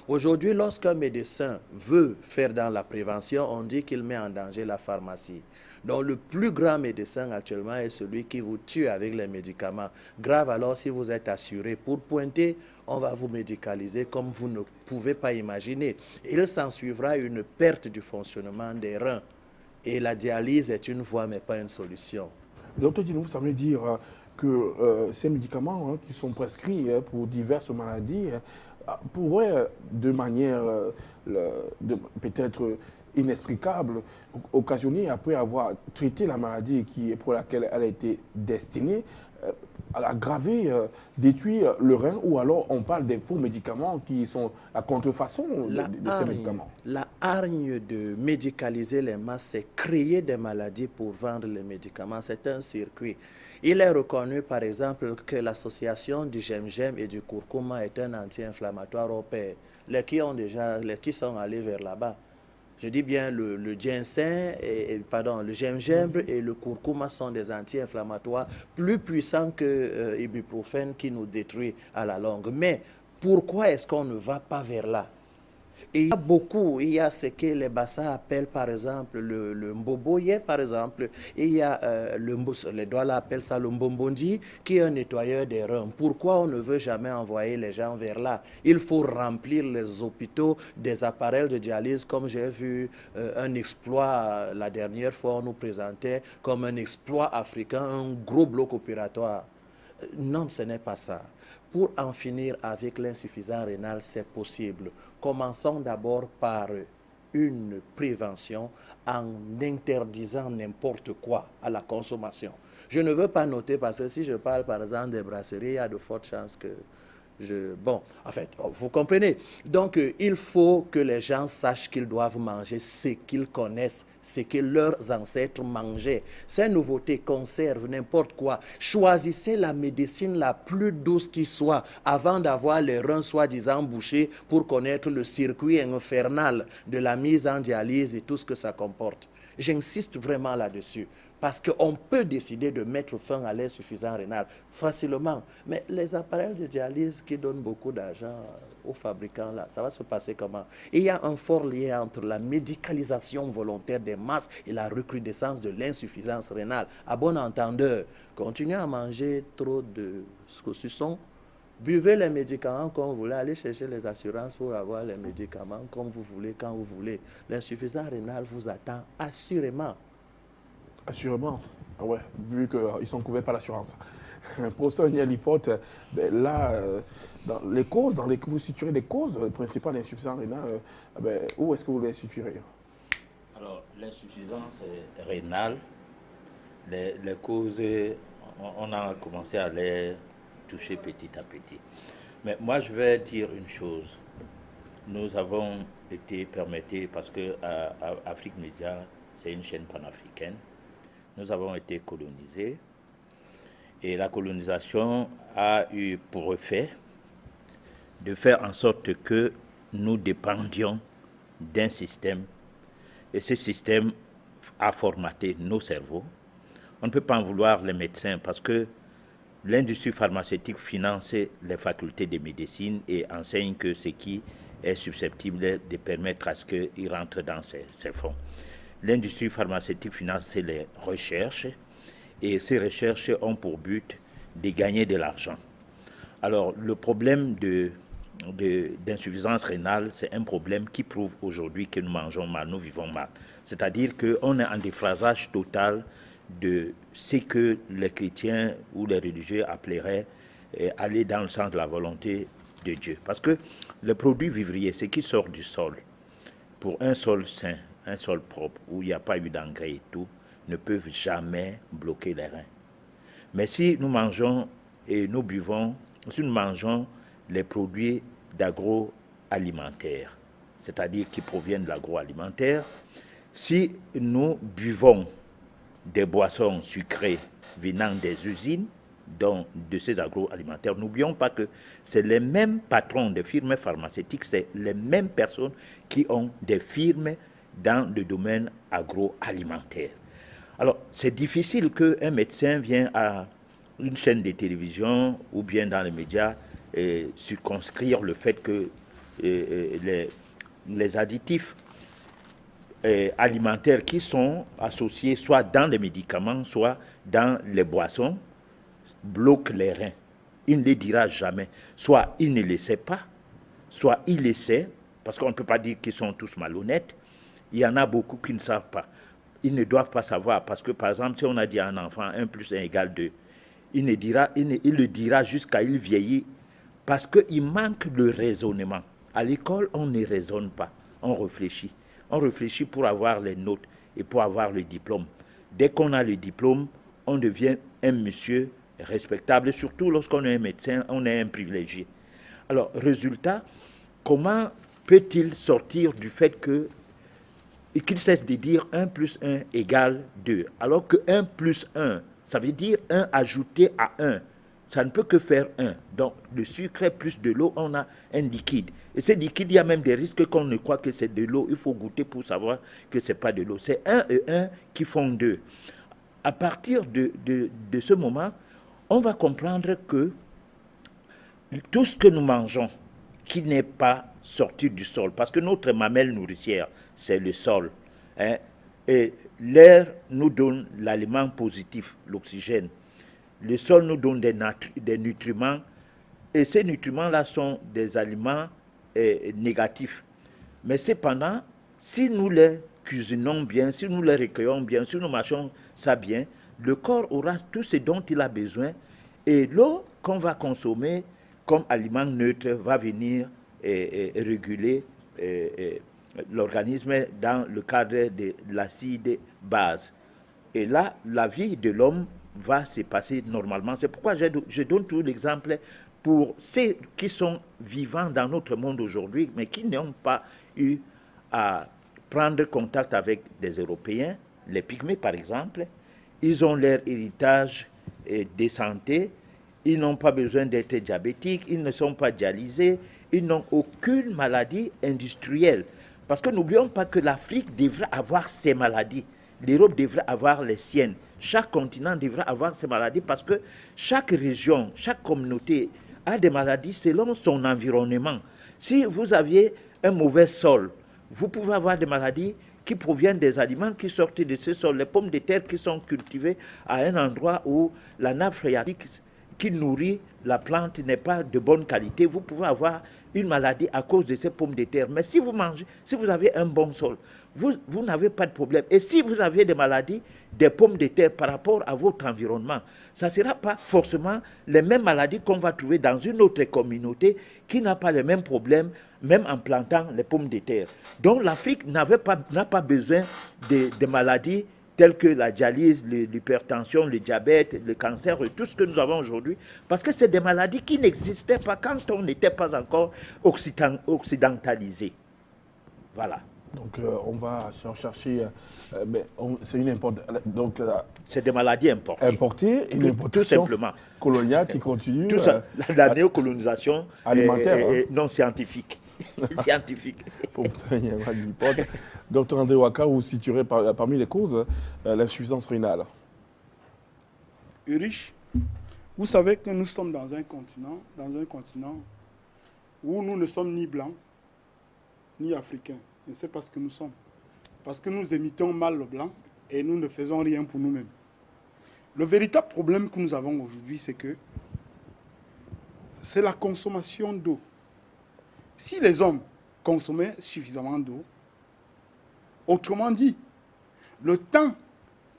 Aujourd'hui, lorsqu'un médecin veut faire dans la prévention, on dit qu'il met en danger la pharmacie. Donc le plus grand médecin actuellement est celui qui vous tue avec les médicaments. Grave alors si vous êtes assuré. Pour pointer, on va vous médicaliser comme vous ne pouvez pas imaginer. Il s'en suivra une perte du fonctionnement des reins. Et la dialyse est une voie mais pas une solution. Docteur Djinou, ça veut dire que ces médicaments qui sont prescrits pour diverses maladies pourraient de manière peut-être inextricable occasionner, après avoir traité la maladie pour laquelle elle a été destinée, à aggraver, détruire le rein, ou alors on parle des faux médicaments qui sont la contrefaçon de ces médicaments. La hargne de médicaliser les masses, c'est créer des maladies pour vendre les médicaments. C'est un circuit. Il est reconnu, par exemple, que l'association du gingembre et du curcuma est un anti-inflammatoire au pair. Les qui sont allés vers là-bas. Je dis bien le ginseng, le gingembre et le curcuma sont des anti-inflammatoires plus puissants que l'ibuprofène qui nous détruit à la longue. Mais pourquoi est-ce qu'on ne va pas vers là? Et il y a ce que les Bassa appellent par exemple le mboboye, par exemple, et il y a les Douala appellent ça le mbombondi, qui est un nettoyeur des reins. Pourquoi on ne veut jamais envoyer les gens vers là? Il faut remplir les hôpitaux des appareils de dialyse, comme j'ai vu un exploit la dernière fois, on nous présentait comme un exploit africain, un gros bloc opératoire. Non, ce n'est pas ça. Pour en finir avec l'insuffisance rénale, c'est possible. Commençons d'abord par une prévention en interdisant n'importe quoi à la consommation. Je ne veux pas noter parce que si je parle par exemple des brasseries, il y a de fortes chances que Bon, en fait, vous comprenez. Donc, il faut que les gens sachent qu'ils doivent manger ce qu'ils connaissent, ce que leurs ancêtres mangeaient. Ces nouveautés conservent n'importe quoi. Choisissez la médecine la plus douce qui soit avant d'avoir les reins soi-disant bouchés pour connaître le circuit infernal de la mise en dialyse et tout ce que ça comporte. J'insiste vraiment là-dessus. Parce qu'on peut décider de mettre fin à l'insuffisance rénale facilement. Mais les appareils de dialyse qui donnent beaucoup d'argent aux fabricants, là, ça va se passer comment? Et il y a un fort lien entre la médicalisation volontaire des masses et la recrudescence de l'insuffisance rénale. À bon entendeur, continuez à manger trop de saucissons, buvez les médicaments comme vous voulez, allez chercher les assurances pour avoir les médicaments comme vous voulez, quand vous voulez. L'insuffisance rénale vous attend assurément. Assurément, ouais, vu qu'ils sont couverts par l'assurance. Professeur Nialipote, là, dans les causes, vous situerez les causes principales de l'insuffisance rénale, où est-ce que vous les situerez? Alors, l'insuffisance rénale, les causes, on a commencé à les toucher petit à petit. Mais moi, je vais dire une chose. Nous avons été permis, parce que Afrique Média, c'est une chaîne panafricaine, nous avons été colonisés et la colonisation a eu pour effet de faire en sorte que nous dépendions d'un système et ce système a formaté nos cerveaux. On ne peut pas en vouloir les médecins parce que l'industrie pharmaceutique finance les facultés de médecine et enseigne que ce qui est susceptible de permettre à ce qu'ils rentrent dans ces fonds. L'industrie pharmaceutique finance les recherches et ces recherches ont pour but de gagner de l'argent. Alors, le problème d'insuffisance rénale, c'est un problème qui prouve aujourd'hui que nous mangeons mal, nous vivons mal. C'est-à-dire qu'on est en déphasage total de ce que les chrétiens ou les religieux appelleraient aller dans le sens de la volonté de Dieu. Parce que le produit vivrier, ce qui sort du sol, pour un sol sain, un sol propre, où il n'y a pas eu d'engrais et tout, ne peuvent jamais bloquer les reins. Mais si nous mangeons et nous buvons, si nous mangeons les produits d'agroalimentaire, c'est-à-dire qui proviennent de l'agroalimentaire, si nous buvons des boissons sucrées venant des usines, donc de ces agroalimentaires, n'oublions pas que c'est les mêmes patrons des firmes pharmaceutiques, c'est les mêmes personnes qui ont des firmes dans le domaine agroalimentaire. Alors, c'est difficile qu'un médecin vienne à une chaîne de télévision ou bien dans les médias circonscrire le fait que les additifs alimentaires qui sont associés soit dans les médicaments, soit dans les boissons, bloquent les reins. Il ne les dira jamais. Soit il ne le sait pas, soit il le sait, parce qu'on ne peut pas dire qu'ils sont tous malhonnêtes. Il y en a beaucoup qui ne savent pas. Ils ne doivent pas savoir, parce que par exemple, si on a dit à un enfant 1 + 1 = 2, il le dira jusqu'à il vieillit, parce qu'il manque de raisonnement. À l'école, on ne raisonne pas, on réfléchit. On réfléchit pour avoir les notes et pour avoir le diplôme. Dès qu'on a le diplôme, on devient un monsieur respectable, surtout lorsqu'on est un médecin, on est un privilégié. Alors, résultat, comment peut-il sortir du fait qu'il cesse de dire 1 + 1 = 2, alors que 1 + 1, ça veut dire 1 ajouté à 1. Ça ne peut que faire 1. Donc, le sucre plus de l'eau, on a un liquide. Et ce liquide, il y a même des risques qu'on ne croit que c'est de l'eau. Il faut goûter pour savoir que ce n'est pas de l'eau. C'est 1 et 1 qui font 2. À partir de ce moment, on va comprendre que tout ce que nous mangeons, qui n'est pas sorti du sol, parce que notre mamelle nourricière, c'est le sol, hein, et l'air nous donne l'aliment positif, l'oxygène. Le sol nous donne des nutriments, et ces nutriments-là sont des aliments négatifs. Mais cependant, si nous les cuisinons bien, si nous les recueillons bien, si nous mâchons ça bien, le corps aura tout ce dont il a besoin, et l'eau qu'on va consommer comme aliment neutre va venir réguler l'organisme dans le cadre de l'acide base. Et là, la vie de l'homme va se passer normalement. C'est pourquoi je donne tout l'exemple pour ceux qui sont vivants dans notre monde aujourd'hui, mais qui n'ont pas eu à prendre contact avec des Européens, les Pygmées par exemple. Ils ont leur héritage de santé, ils n'ont pas besoin d'être diabétiques, ils ne sont pas dialysés, ils n'ont aucune maladie industrielle. Parce que n'oublions pas que l'Afrique devrait avoir ses maladies, l'Europe devrait avoir les siennes, chaque continent devrait avoir ses maladies parce que chaque région, chaque communauté a des maladies selon son environnement. Si vous aviez un mauvais sol, vous pouvez avoir des maladies qui proviennent des aliments qui sortent de ce sol. Les pommes de terre qui sont cultivées à un endroit où la nappe phréatique qui nourrit la plante n'est pas de bonne qualité, vous pouvez avoir une maladie à cause de ces pommes de terre. Mais si vous mangez, si vous avez un bon sol, vous n'avez pas de problème. Et si vous avez des maladies, des pommes de terre par rapport à votre environnement, ça ne sera pas forcément les mêmes maladies qu'on va trouver dans une autre communauté qui n'a pas les mêmes problèmes, même en plantant les pommes de terre. Donc l'Afrique n'a pas besoin de maladies telles que la dialyse, l'hypertension, le diabète, le cancer, et tout ce que nous avons aujourd'hui, parce que c'est des maladies qui n'existaient pas quand on n'était pas encore occidentalisé. Voilà. Donc on va chercher, c'est une donc c'est des maladies importées. Une importation tout simplement coloniale qui continue. Tout ça, la néocolonisation alimentaire, non scientifique. Scientifique. Docteur André Ouaka, vous situerez parmi les causes l'insuffisance rénale. Ulrich, vous savez que nous sommes dans un continent où nous ne sommes ni blancs, ni africains. Et c'est parce que nous sommes. Parce que nous imitons mal le blanc et nous ne faisons rien pour nous-mêmes. Le véritable problème que nous avons aujourd'hui, c'est la consommation d'eau. Si les hommes consommaient suffisamment d'eau, autrement dit, le temps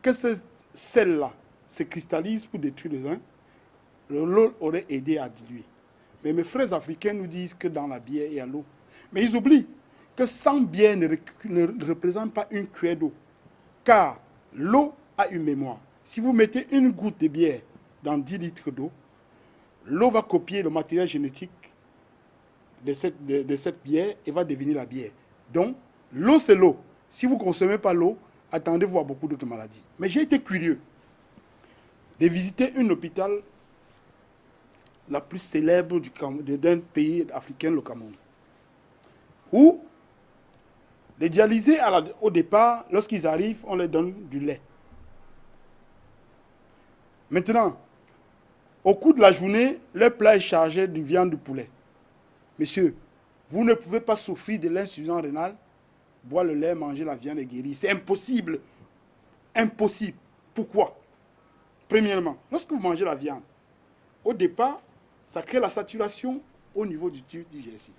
que ce sel-là se cristallise pour détruire les uns, l'eau aurait aidé à diluer. Mais mes frères africains nous disent que dans la bière, il y a l'eau. Mais ils oublient que 100 bières ne représente pas une cuillère d'eau. Car l'eau a une mémoire. Si vous mettez une goutte de bière dans 10 litres d'eau, l'eau va copier le matériel génétique de cette bière et va devenir la bière. Donc, l'eau, c'est l'eau. Si vous ne consommez pas l'eau, attendez-vous à beaucoup d'autres maladies. Mais j'ai été curieux de visiter un hôpital la plus célèbre d'un pays africain, le Cameroun, où les dialysés, au départ, lorsqu'ils arrivent, on leur donne du lait. Maintenant, au cours de la journée, leur plat est chargé de viande de poulet. Monsieur, vous ne pouvez pas souffrir de l'insuffisance rénale, boire le lait, manger la viande et guérir. C'est impossible. Impossible. Pourquoi? Premièrement, lorsque vous mangez la viande, au départ, ça crée la saturation au niveau du tube digestif.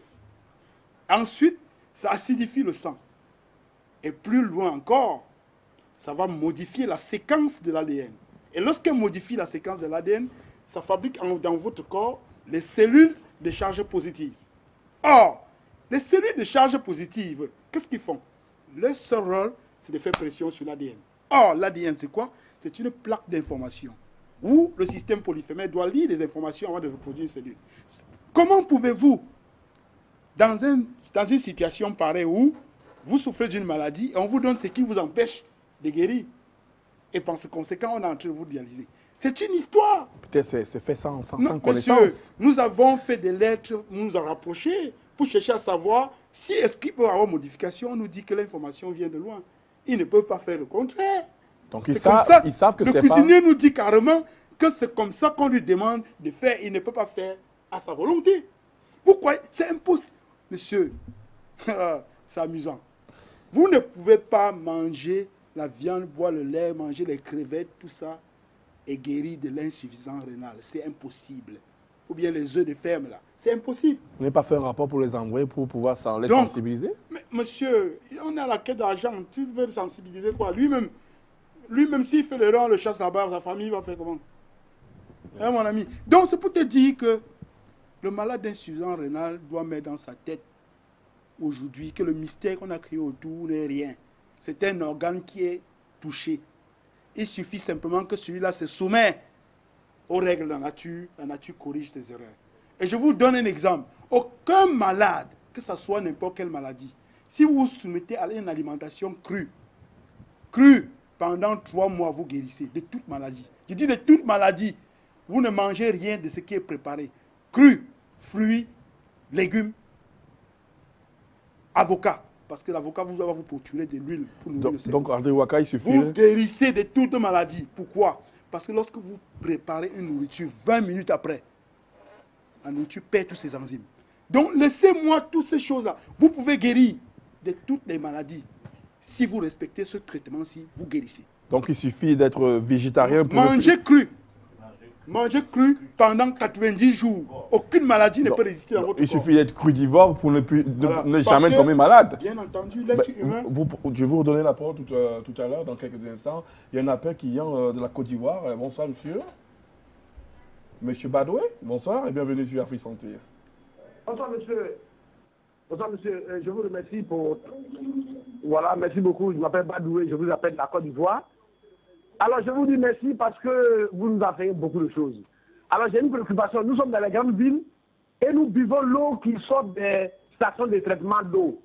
Ensuite, ça acidifie le sang. Et plus loin encore, ça va modifier la séquence de l'ADN. Et lorsqu'elle modifie la séquence de l'ADN, ça fabrique dans votre corps les cellules de charge positive. Or, les cellules de charge positive, qu'est-ce qu'ils font? Leur seul rôle, c'est de faire pression sur l'ADN. Or, l'ADN, c'est quoi? C'est une plaque d'information où le système polyphémaire doit lire les informations avant de reproduire une cellule. Comment pouvez-vous, dans une situation pareille où vous souffrez d'une maladie et on vous donne ce qui vous empêche de guérir, et par conséquent, on est en train de vous dialyser? C'est une histoire. Peut-être c'est fait sans Non, connaissance. monsieur, nous avons fait des lettres, nous avons rapproché pour chercher à savoir si est-ce qu'il peut y avoir modification. On nous dit que l'information vient de loin. Ils ne peuvent pas faire le contraire. Donc C'est comme ça. ils savent que le c'est pas... cuisinier nous dit carrément que c'est comme ça qu'on lui demande de faire. Il ne peut pas faire à sa volonté. Vous croyez? C'est impossible. Monsieur, c'est amusant. Vous ne pouvez pas manger la viande, boire le lait, manger les crevettes, tout ça, et guérir de l'insuffisance rénale. C'est impossible. Ou bien les œufs de ferme, là. C'est impossible. Vous n'avez pas fait un rapport pour les envoyer pour pouvoir les Donc, sensibiliser? Mais monsieur, on est à la quête d'argent. Tu veux le sensibiliser quoi? Lui-même s'il fait l'erreur, le chasse là-bas, sa famille va faire comment? Hein, mon ami? Donc, c'est pour te dire que le malade d'insuffisance rénale doit mettre dans sa tête aujourd'hui que le mystère qu'on a créé autour n'est rien. C'est un organe qui est touché. Il suffit simplement que celui-là se soumet aux règles de la nature corrige ses erreurs. Et je vous donne un exemple. Aucun malade, que ce soit n'importe quelle maladie, si vous vous soumettez à une alimentation crue, pendant 3 mois, vous guérissez de toute maladie. Je dis de toute maladie. Vous ne mangez rien de ce qui est préparé. Cru, fruits, légumes, avocat. Parce que l'avocat va vous procurer de l'huile pour nourrir le cerveau. Donc, André Ouaka, il suffit... Vous guérissez de toute maladie. Pourquoi? Parce que lorsque vous préparez une nourriture, 20 minutes après, la nourriture perd tous ses enzymes. Donc, laissez-moi toutes ces choses-là. Vous pouvez guérir de toutes les maladies. Si vous respectez ce traitement-ci, vous guérissez. Donc, il suffit d'être végétarien pour... Manger cru. Manger cru pendant 90 jours. Aucune maladie ne peut résister dans votre corps. Il suffit d'être crudivore pour ne jamais tomber malade. Bien entendu, l'être humain... Je vais vous redonner la parole tout à l'heure, dans quelques instants. Il y a un appel qui vient de la Côte d'Ivoire. Bonsoir, monsieur. Monsieur Badoué, bonsoir et bienvenue sur Afrique Santé. Bonsoir, monsieur. Bonsoir, monsieur. Je vous remercie pour... Voilà, merci beaucoup. Je m'appelle Badoué, je vous appelle de la Côte d'Ivoire. Alors, je vous dis merci parce que vous nous avez fait beaucoup de choses. Alors, j'ai une préoccupation. Nous sommes dans les grandes villes et nous buvons l'eau qui sort des stations de traitement d'eau.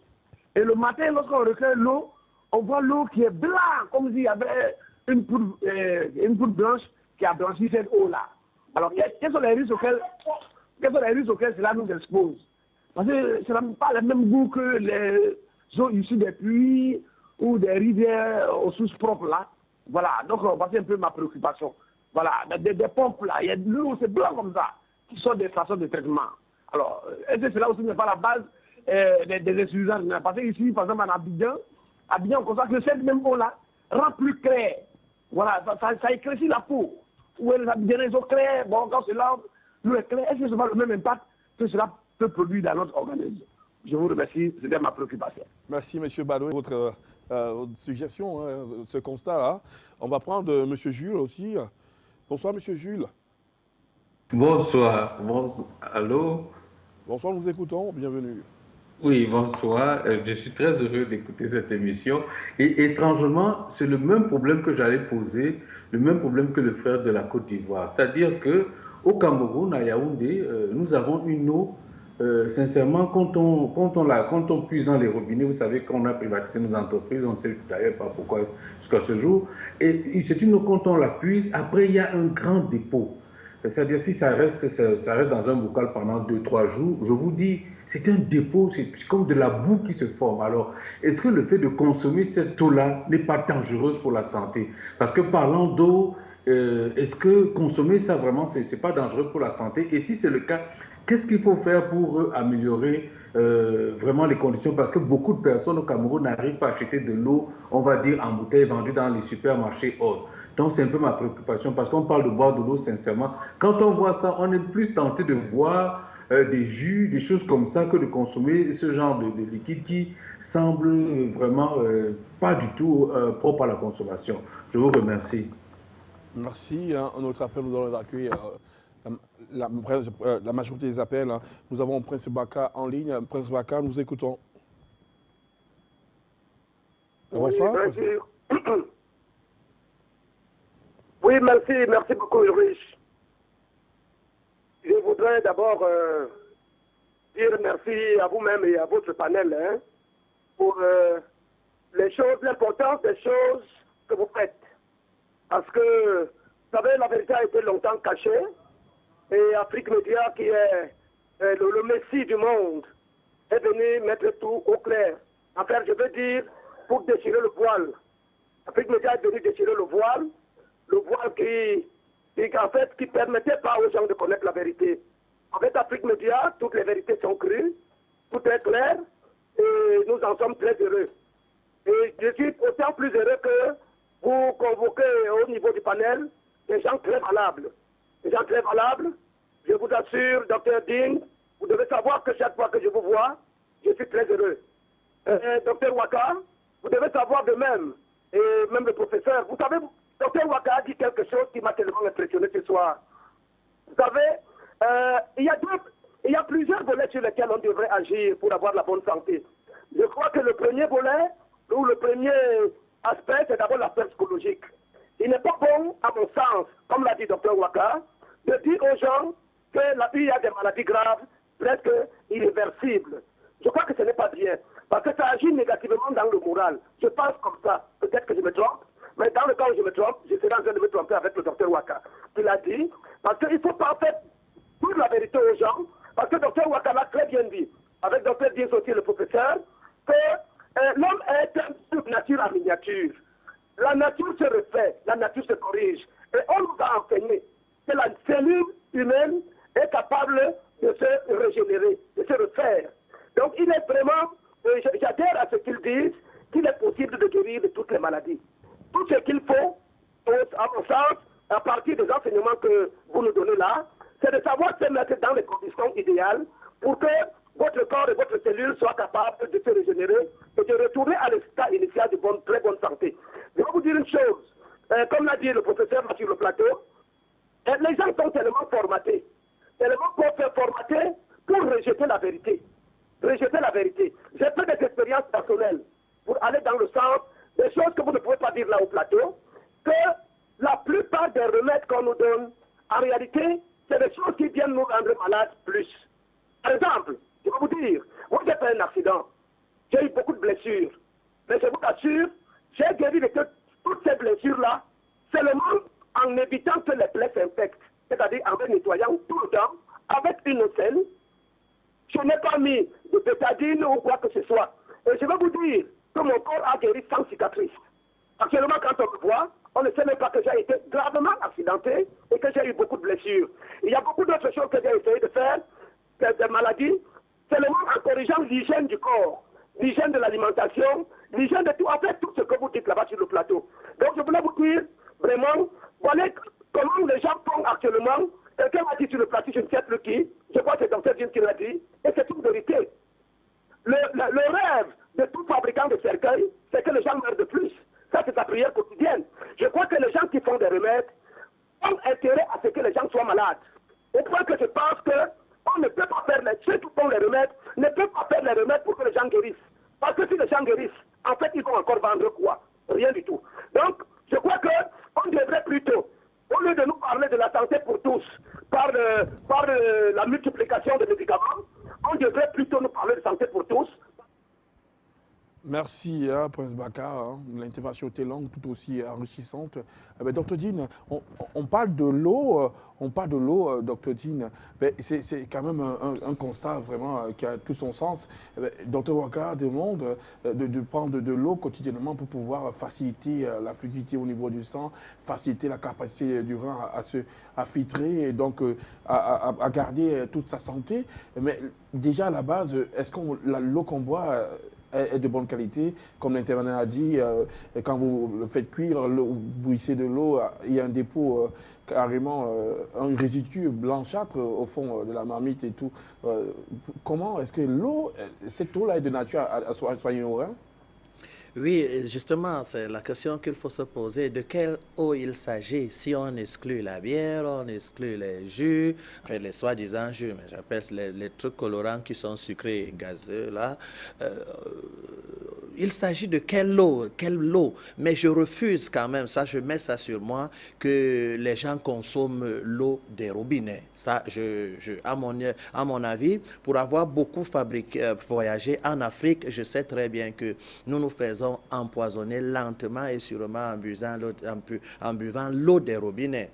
Et le matin, lorsqu'on recueille l'eau, on voit l'eau qui est blanche, comme s'il y avait une poudre blanche qui a blanchi cette eau-là. Alors, quels sont les risques auxquels cela nous expose? Parce que ça n'a pas le même goût que les eaux issues des puits ou des rivières aux sources propres là. Voilà, donc c'est un peu ma préoccupation. Voilà, des pompes là, il y a de l'eau, c'est blanc comme ça, qui sont des stations de traitement. Alors, est-ce que cela aussi n'est pas la base des insuffisances? Parce que ici, par exemple, en Abidjan, on constate que cette même eau là rend plus clair. Voilà, ça éclaircit la peau. Où les Abidjanais sont clairs, bon, quand c'est là, l'eau est claire, est-ce que ça va le même impact que cela peut produire dans notre organisme? Je vous remercie, c'était ma préoccupation. Merci, monsieur Badoué, votre suggestion, ce constat-là. On va prendre M. Jules aussi. Bonsoir, M. Jules. Bonsoir. Allô? Bonsoir, nous écoutons. Bienvenue. Oui, bonsoir. Je suis très heureux d'écouter cette émission. Et étrangement, c'est le même problème que j'allais poser, le même problème que le frère de la Côte d'Ivoire. C'est-à-dire que au Cameroun, à Yaoundé, nous avons une eau. Sincèrement, quand on puise dans les robinets, vous savez qu'on a privatisé nos entreprises, on ne sait d'ailleurs pas pourquoi jusqu'à ce jour. Et c'est une eau, quand on la puise, après il y a un grand dépôt. C'est-à-dire, si ça reste dans un bocal pendant 2, 3 jours, je vous dis, c'est un dépôt, c'est comme de la boue qui se forme. Alors, est-ce que le fait de consommer cette eau-là n'est pas dangereuse pour la santé? Parce que parlant d'eau, est-ce que consommer ça vraiment, c'est pas dangereux pour la santé? Et si c'est le cas, qu'est-ce qu'il faut faire pour améliorer vraiment les conditions? Parce que beaucoup de personnes au Cameroun n'arrivent pas à acheter de l'eau, on va dire en bouteille vendue dans les supermarchés autres. Donc c'est un peu ma préoccupation parce qu'on parle de boire de l'eau sincèrement. Quand on voit ça, on est plus tenté de boire des jus, des choses comme ça que de consommer ce genre de liquide qui semble vraiment pas du tout propre à la consommation. Je vous remercie. Merci. Un autre appel, nous allons accueillir la majorité des appels. Nous avons Prince Baka en ligne. Prince Baka, nous écoutons. Bonsoir. Oui, oui, merci beaucoup, Ulrich. Je voudrais d'abord dire merci à vous-même et à votre panel pour l'importance des choses que vous faites. Parce que, vous savez, la vérité a été longtemps cachée et Afrique Média, qui est le messie du monde, est venu mettre tout au clair. Enfin, je veux dire, pour déchirer le voile. Afrique Média est venu déchirer le voile qui permettait pas aux gens de connaître la vérité. En fait, Afrique Média, toutes les vérités sont crues, tout est clair, et nous en sommes très heureux. Et je suis autant plus heureux que vous convoquez au niveau du panel des gens très valables. Des gens très valables, je vous assure, Dr Ding, vous devez savoir que chaque fois que je vous vois, je suis très heureux. Dr Waka, vous devez savoir de même, et même le professeur, vous savez, Dr Waka a dit quelque chose qui m'a tellement impressionné ce soir. Vous savez, il y a plusieurs volets sur lesquels on devrait agir pour avoir la bonne santé. Je crois que le premier volet, ou le premier aspect, c'est d'abord l'aspect psychologique. Il n'est pas bon, à mon sens, comme l'a dit Dr Waka, de dire aux gens qu'il y a des maladies graves, presque irréversibles. Je crois que ce n'est pas bien, parce que ça agit négativement dans le moral. Je pense comme ça. Peut-être que je me trompe, mais dans le cas où je me trompe, je serai en train de me tromper avec le Dr Waka, qui l'a dit, parce qu'il ne faut pas en fait dire la vérité aux gens, parce que Dr Waka l'a très bien dit, avec Dr Diaz aussi, le professeur, que l'homme est une nature en miniature. La nature se refait, la nature se corrige. Et on nous a enseigné que la cellule humaine est capable de se régénérer, de se refaire. Donc il est vraiment, j'adhère à ce qu'ils disent, qu'il est possible de guérir de toutes les maladies. Tout ce qu'il faut, à mon sens, à partir des enseignements que vous nous donnez là, c'est de savoir se mettre dans les conditions idéales pour que votre corps et votre cellule soient capables de se régénérer et de retourner à l'état initial de très bonne santé. Je vais vous dire une chose, comme l'a dit le professeur sur le plateau, les gens sont tellement formatés pour rejeter la vérité. Rejeter la vérité. J'ai fait des expériences personnelles pour aller dans le sens des choses que vous ne pouvez pas dire là au plateau, que la plupart des remèdes qu'on nous donne, en réalité, c'est des choses qui viennent nous rendre malades plus. Par exemple, je vais vous dire, moi j'ai fait un accident, j'ai eu beaucoup de blessures, mais je vous assure, j'ai guéri de toutes ces blessures-là seulement en évitant que les plaies s'infectent, c'est-à-dire en nettoyant tout le temps avec une ocelle. Je n'ai pas mis de bétadine ou quoi que ce soit. Et je vais vous dire que mon corps a guéri sans cicatrice. Actuellement, quand on me voit, on ne sait même pas que j'ai été gravement accidenté et que j'ai eu beaucoup de blessures. Il y a beaucoup d'autres choses que j'ai essayé de faire, des maladies, seulement en corrigeant l'hygiène du corps, l'hygiène de l'alimentation, l'hygiène de tout, en fait, tout ce que vous dites là-bas sur le plateau. Donc, je voulais vous dire, vraiment, voilà comment les gens font actuellement. Quelqu'un m'a dit sur le plateau, je ne sais plus qui, je crois que c'est Dr Jim qui l'a dit, et c'est une vérité. Le rêve de tout fabricant de cercueil, c'est que les gens meurent de plus. Ça, c'est sa prière quotidienne. Je crois que les gens qui font des remèdes ont intérêt à ce que les gens soient malades. Au point que je pense qu'on on ne peut pas faire ceux qui font les remèdes ne peuvent pas faire les remèdes pour que les gens guérissent. Parce que si les gens guérissent, en fait, ils vont encore vendre quoi? Rien du tout. Donc, je crois qu'on devrait plutôt, au lieu de nous parler de la santé pour tous, par la multiplication des médicaments, on devrait plutôt nous parler de santé pour tous. Merci, Prince Baka. L'intervention était longue, tout aussi enrichissante. Dr Dean, on parle de l'eau, Dr Dean. C'est quand même un constat vraiment qui a tout son sens. Dr Waka demande de prendre de l'eau quotidiennement pour pouvoir faciliter la fluidité au niveau du sang, faciliter la capacité du rein à filtrer et donc à garder toute sa santé. Mais déjà à la base, est-ce que l'eau qu'on boit est de bonne qualité? Comme l'intervenant a dit, quand vous le faites cuire, vous bouillissez de l'eau, il y a un dépôt carrément, un résidu blanchâtre au fond de la marmite et tout. Comment est-ce que cette eau-là est de nature à soigner nos reins? Oui, justement, c'est la question qu'il faut se poser. De quelle eau il s'agit? Si on exclut la bière, on exclut les jus, enfin les soi-disant jus, mais j'appelle les trucs colorants qui sont sucrés et gazeux, là. Il s'agit de quelle eau? Mais je refuse quand même, ça, je mets ça sur moi, que les gens consomment l'eau des robinets. Ça, à mon avis, pour avoir beaucoup voyagé en Afrique, je sais très bien que nous faisons empoisonner lentement et sûrement en buvant l'eau des robinets.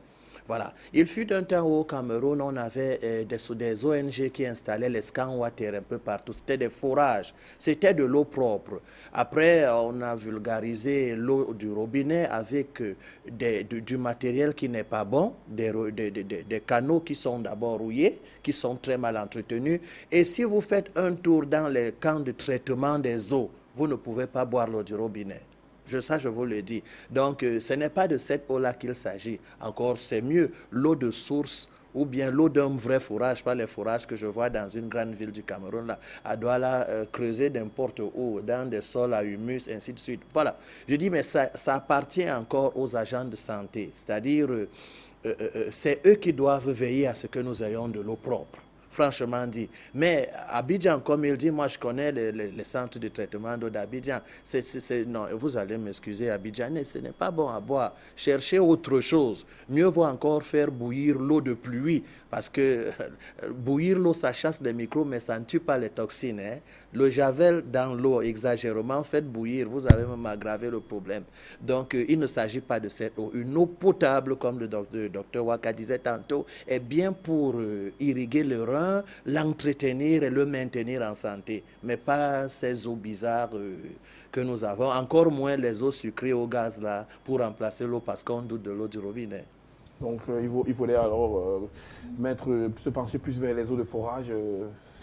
Voilà. Il fut un temps où au Cameroun, on avait des ONG qui installaient les scan water un peu partout. C'était des forages. C'était de l'eau propre. Après, on a vulgarisé l'eau du robinet avec du matériel qui n'est pas bon, des canaux qui sont d'abord rouillés, qui sont très mal entretenus. Et si vous faites un tour dans les camps de traitement des eaux, vous ne pouvez pas boire l'eau du robinet. Ça, je vous le dis. Donc, ce n'est pas de cette eau-là qu'il s'agit. Encore, c'est mieux l'eau de source ou bien l'eau d'un vrai forage, pas les forages que je vois dans une grande ville du Cameroun, là, à Douala, creuser n'importe où, dans des sols à humus, ainsi de suite. Voilà. Je dis, mais ça appartient encore aux agents de santé. C'est-à-dire, c'est eux qui doivent veiller à ce que nous ayons de l'eau propre. Franchement dit. Mais Abidjan, comme il dit, moi je connais les centres de traitement d'eau d'Abidjan. Non, vous allez m'excuser, Abidjan, ce n'est pas bon à boire. Cherchez autre chose. Mieux vaut encore faire bouillir l'eau de pluie. Parce que bouillir l'eau, ça chasse les microbes, mais ça ne tue pas les toxines. Hein. Le javel dans l'eau, exagérément, faites bouillir, vous avez même aggravé le problème. Donc, il ne s'agit pas de cette eau. Une eau potable, comme le docteur Waka disait tantôt, est bien pour irriguer le rein, l'entretenir et le maintenir en santé. Mais pas ces eaux bizarres que nous avons. Encore moins les eaux sucrées au gaz, là, pour remplacer l'eau parce qu'on doute de l'eau du robinet. Donc, il faudrait alors se pencher plus vers les eaux de forage.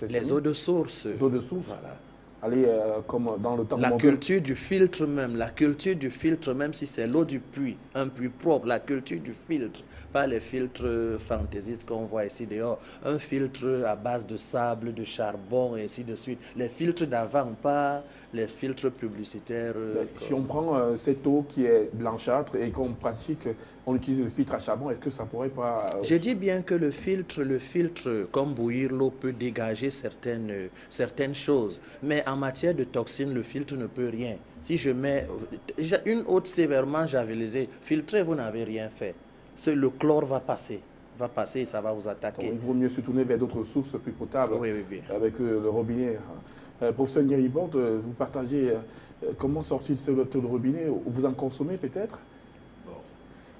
Les eaux de source. Les eaux de source. Voilà. Aller comme dans le temps. La culture du filtre même, si c'est l'eau du puits, un puits propre, la culture du filtre, pas les filtres fantaisistes qu'on voit ici dehors. Un filtre à base de sable, de charbon et ainsi de suite. Les filtres d'avant, pas les filtres publicitaires. Si on prend cette eau qui est blanchâtre et qu'on pratique, on utilise le filtre à charbon, est-ce que ça pourrait pas... Je dis bien que le filtre, comme bouillir l'eau, peut dégager certaines choses. Mais en matière de toxines, le filtre ne peut rien. Si je mets une eau sévèrement javelisée, filtrée, vous n'avez rien fait. Le chlore va passer et ça va vous attaquer. Donc, il vaut mieux se tourner vers d'autres sources plus potables. Oui, bien. Avec le robinet. Professeur Nyeribord, vous partagez comment sortir de ce robinet? Vous en consommez peut-être?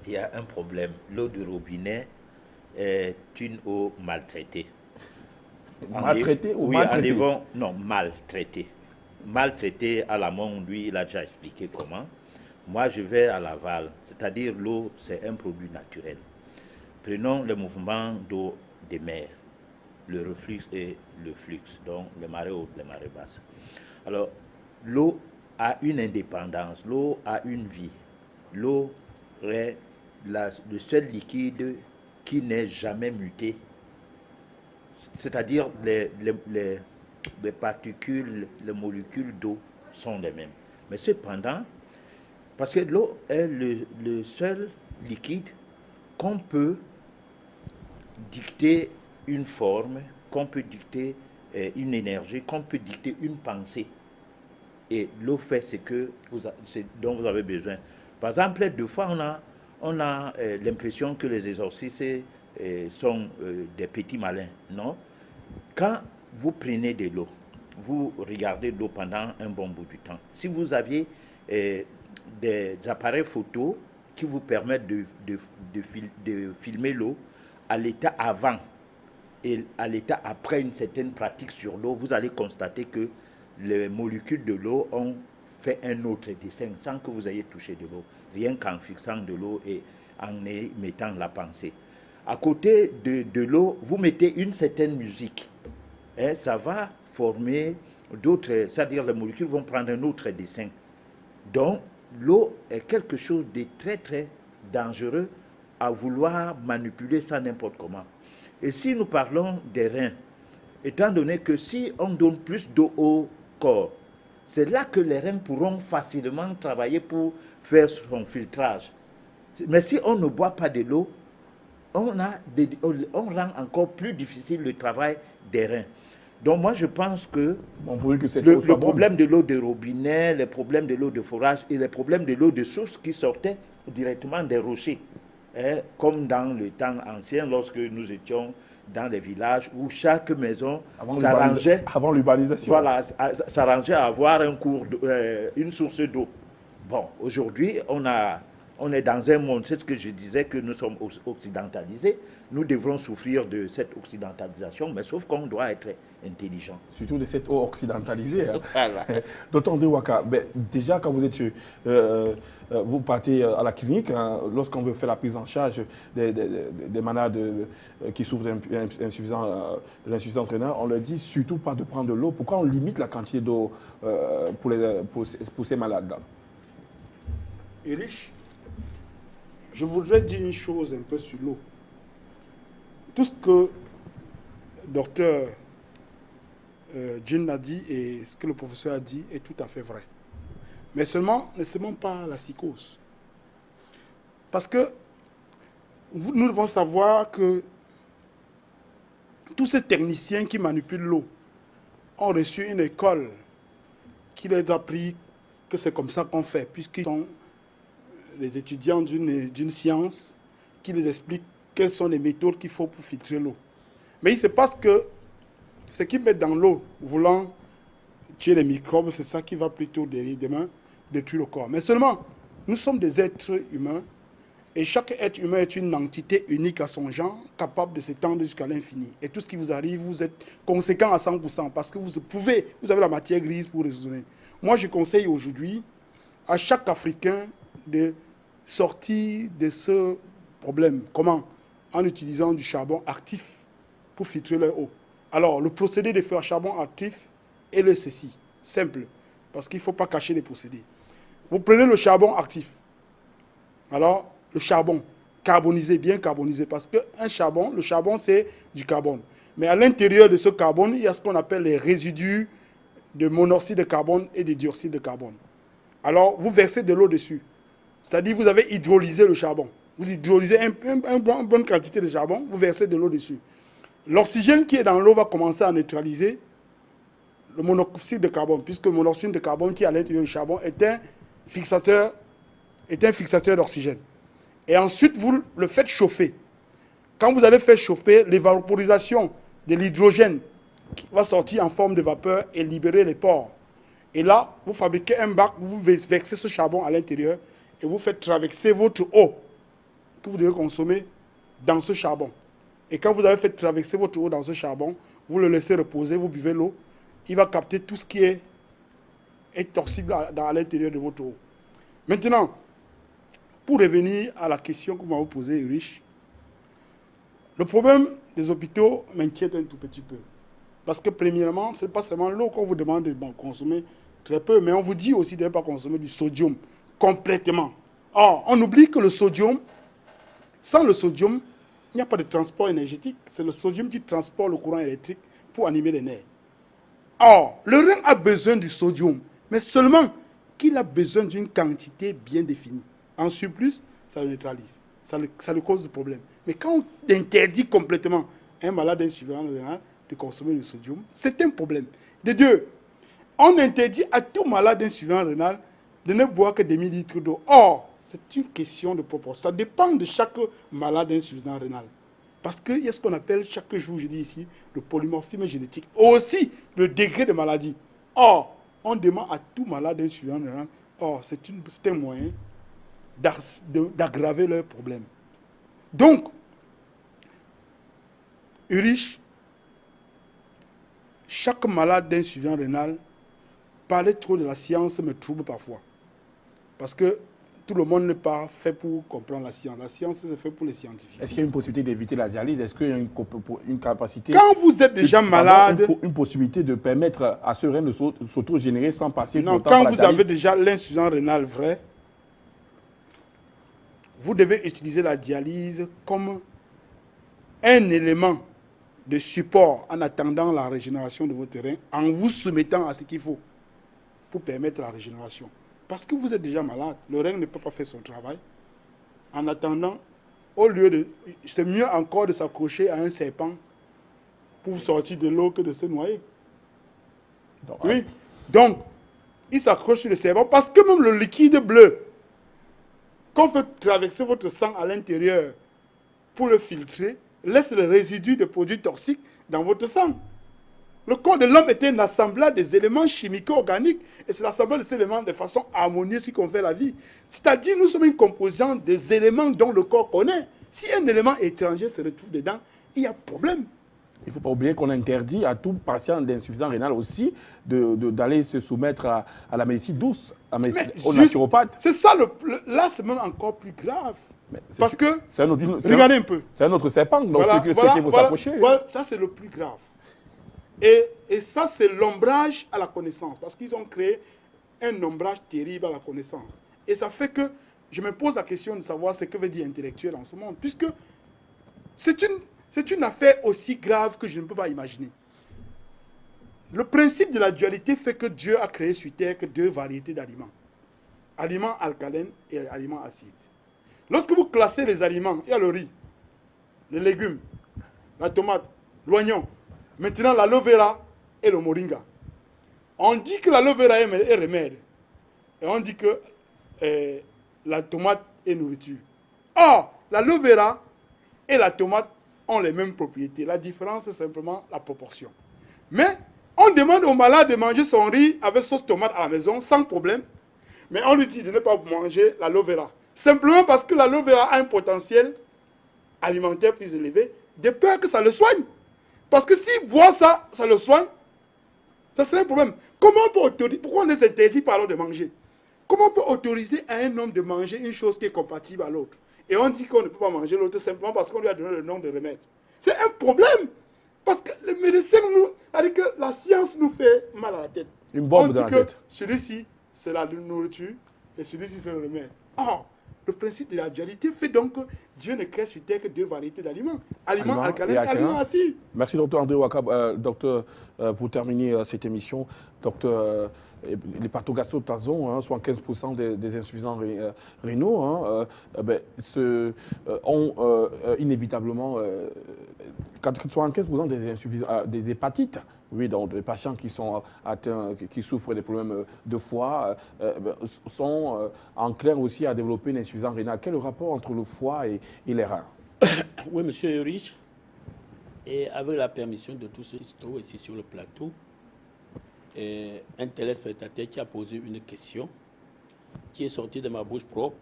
Il y a un problème. L'eau du robinet est une eau maltraitée. Maltraitée ou oui, maltraitée? Non, maltraitée. Maltraitée à l'amont, lui, il a déjà expliqué comment. Moi, je vais à l'aval, c'est-à-dire l'eau, c'est un produit naturel. Prenons le mouvement d'eau des mers, le reflux et le flux, donc les marées hautes, les marées basses. Alors, l'eau a une indépendance, l'eau a une vie. L'eau est le seul liquide qui n'est jamais muté. C'est-à-dire les particules, les molécules d'eau sont les mêmes. Mais cependant, parce que l'eau est le seul liquide qu'on peut dicter une forme, qu'on peut dicter une énergie, qu'on peut dicter une pensée. Et l'eau fait ce dont vous avez besoin. Par exemple, deux fois, on a l'impression que les exorcistes sont des petits malins. Non. Quand vous prenez de l'eau, vous regardez l'eau pendant un bon bout du temps. Si vous aviez des appareils photo qui vous permettent de filmer l'eau à l'état avant et à l'état après une certaine pratique sur l'eau, vous allez constater que les molécules de l'eau ont fait un autre dessin sans que vous ayez touché de l'eau, rien qu'en fixant de l'eau et en y mettant la pensée. À côté de l'eau, vous mettez une certaine musique. Et ça va former d'autres, c'est-à-dire les molécules vont prendre un autre dessin. Donc, l'eau est quelque chose de très, très dangereux à vouloir manipuler ça n'importe comment. Et si nous parlons des reins, étant donné que si on donne plus d'eau au corps, c'est là que les reins pourront facilement travailler pour faire son filtrage. Mais si on ne boit pas de l'eau, on rend encore plus difficile le travail des reins. Donc moi je pense que, le problème de l'eau de robinet, les problèmes de l'eau de forage et les problèmes de l'eau de source qui sortaient directement des rochers, comme dans le temps ancien lorsque nous étions dans les villages où chaque maison s'arrangeait avant l'urbanisation. Voilà, s'arrangeait à avoir une source d'eau. Bon, aujourd'hui, on est dans un monde, c'est ce que je disais, que nous sommes occidentalisés. Nous devrons souffrir de cette occidentalisation, mais sauf qu'on doit être intelligent. Surtout de cette eau occidentalisée. Hein. Voilà. Docteur André Ouaka, déjà quand vous êtes vous partez à la clinique, hein, lorsqu'on veut faire la prise en charge des malades qui souffrent d'insuffisance rénale, on leur dit surtout pas de prendre de l'eau. Pourquoi on limite la quantité d'eau pour ces malades-là? Erich, je voudrais dire une chose un peu sur l'eau. Tout ce que docteur Jean a dit et ce que le professeur a dit est tout à fait vrai. Mais seulement, ne seulement pas la psychose. Parce que nous devons savoir que tous ces techniciens qui manipulent l'eau ont reçu une école qui leur a appris que c'est comme ça qu'on fait, puisqu'ils sont les étudiants d'une science qui les explique quelles sont les méthodes qu'il faut pour filtrer l'eau. Mais il se passe que ce qu'ils mettent dans l'eau, voulant tuer les microbes, c'est ça qui va plutôt demain détruire le corps. Mais seulement, nous sommes des êtres humains et chaque être humain est une entité unique à son genre, capable de s'étendre jusqu'à l'infini. Et tout ce qui vous arrive, vous êtes conséquent à 100% parce que vous avez la matière grise pour raisonner. Moi, je conseille aujourd'hui à chaque Africain de sortir de ce problème. Comment? En utilisant du charbon actif pour filtrer leur eau. Alors, le procédé de faire charbon actif est ceci, simple, parce qu'il ne faut pas cacher les procédés. Vous prenez le charbon actif. Alors, le charbon carbonisé, bien carbonisé, parce que le charbon, c'est du carbone. Mais à l'intérieur de ce carbone, il y a ce qu'on appelle les résidus de monoxyde de carbone et de dioxyde de carbone. Alors, vous versez de l'eau dessus. C'est-à-dire, vous avez hydrolysé le charbon. Vous hydrolysez une bonne quantité de charbon, vous versez de l'eau dessus. L'oxygène qui est dans l'eau va commencer à neutraliser le monoxyde de carbone, puisque le monoxyde de carbone qui est à l'intérieur du charbon est un fixateur d'oxygène. Et ensuite, vous le faites chauffer. Quand vous allez faire chauffer, l'évaporisation de l'hydrogène qui va sortir en forme de vapeur et libérer les pores. Et là, vous fabriquez un bac, vous versez ce charbon à l'intérieur et vous faites traverser votre eau que vous devez consommer dans ce charbon. Et quand vous avez fait traverser votre eau dans ce charbon, vous le laissez reposer, vous buvez l'eau, il va capter tout ce qui est toxique à l'intérieur de votre eau. Maintenant, pour revenir à la question que vous m'avez posée, Erich, le problème des hôpitaux m'inquiète un tout petit peu. Parce que premièrement, ce n'est pas seulement l'eau qu'on vous demande de consommer très peu, mais on vous dit aussi de ne pas consommer du sodium complètement. Or, on oublie que le sodium, sans le sodium, il n'y a pas de transport énergétique. C'est le sodium qui transporte le courant électrique pour animer les nerfs. Or, le rein a besoin du sodium, mais seulement qu'il a besoin d'une quantité bien définie. En surplus, ça le neutralise. Ça lui cause des problèmes. Mais quand on interdit complètement un malade insuffisant rénal, de consommer le sodium. C'est un problème. De deux, on interdit à tout malade insuffisance rénale de ne boire que des millilitres d'eau. Or, c'est une question de proportion. Ça dépend de chaque malade insuffisance rénale. Parce qu'il y a ce qu'on appelle chaque jour, je dis ici, le polymorphisme génétique. Aussi, le degré de maladie. Or, on demande à tout malade insuffisance rénale, or, c'est un moyen d'aggraver leurs problèmes. Donc, Ulrich, chaque malade d'insuffisance rénale, parler trop de la science me trouble parfois. Parce que tout le monde n'est pas fait pour comprendre la science. La science, c'est fait pour les scientifiques. Est-ce qu'il y a une possibilité d'éviter la dialyse? Est-ce qu'il y a une capacité... Quand vous êtes déjà malade... Une possibilité de permettre à ce rein de s'auto-générer sans passer non, par la quand vous avez déjà l'insuffisance rénale vraie, vous devez utiliser la dialyse comme un élément de support en attendant la régénération de votre rein, en vous soumettant à ce qu'il faut pour permettre la régénération. Parce que vous êtes déjà malade, le rein ne peut pas faire son travail. En attendant, au lieu de... C'est mieux encore de s'accrocher à un serpent pour sortir de l'eau que de se noyer. Donc, oui. Donc, il s'accroche sur le serpent parce que même le liquide bleu, qu'on fait traverser votre sang à l'intérieur pour le filtrer, laisse le résidu de produits toxiques dans votre sang. Le corps de l'homme est un assemblage des éléments chimiques organiques et c'est l'assemblage de ces éléments de façon harmonieuse qui confère la vie. C'est-à-dire nous sommes une composante des éléments dont le corps connaît. Si un élément étranger se retrouve dedans, il y a problème. Il ne faut pas oublier qu'on interdit à tout patient d'insuffisance rénale aussi d'aller se soumettre à la médecine douce, au naturopathe. C'est ça, là c'est même encore plus grave. Parce que, regardez un peu. C'est un autre serpent, donc voilà, ceux qui vont s'approcher. Voilà, ça c'est le plus grave. Et ça c'est l'ombrage à la connaissance. Parce qu'ils ont créé un ombrage terrible à la connaissance. Et ça fait que je me pose la question de savoir ce que veut dire intellectuel en ce monde. Puisque c'est une affaire aussi grave que je ne peux pas imaginer. Le principe de la dualité fait que Dieu a créé sur terre que deux variétés d'aliments. Aliments alcalins et aliments acides. Lorsque vous classez les aliments, il y a le riz, les légumes, la tomate, l'oignon, maintenant l'aloe vera et le moringa. On dit que l'aloe vera est remède. Et on dit que la tomate est nourriture. Or, l'aloe vera et la tomate ont les mêmes propriétés. La différence, c'est simplement la proportion. Mais on demande au malade de manger son riz avec sauce tomate à la maison, sans problème. Mais on lui dit de ne pas manger l'aloe vera. Simplement parce que l'aloe vera a un potentiel alimentaire plus élevé, de peur que ça le soigne. Parce que s'il boit ça, ça le soigne, ça serait un problème. Comment on peut autoriser, pourquoi on les interdit par l'autre de manger? Comment on peut autoriser à un homme de manger une chose qui est compatible à l'autre? Et on dit qu'on ne peut pas manger l'autre simplement parce qu'on lui a donné le nom de remède. C'est un problème. Parce que les médecins, c'est-à-dire que la science nous fait mal à la tête. Une bombe dans la tête. Celui-ci, c'est la nourriture et celui-ci, c'est le remède. Or, le principe de la dualité fait donc que Dieu ne crée sur terre que deux variétés d'aliments. Aliments alcalins et aliments acides. Merci, docteur André Ouaka. Docteur, pour terminer cette émission, docteur, les pathogastro-tasons, 75% des insuffisants rénaux, ont inévitablement 75% des hépatites. Oui, donc les patients qui sont atteints, qui souffrent des problèmes de foie, sont en clair aussi à développer une insuffisance rénale. Quel est le rapport entre le foie et les reins? Oui, monsieur Ulrich, et avec la permission de tous ceux qui se trouvent ici sur le plateau, un téléspectateur qui a posé une question qui est sortie de ma bouche propre.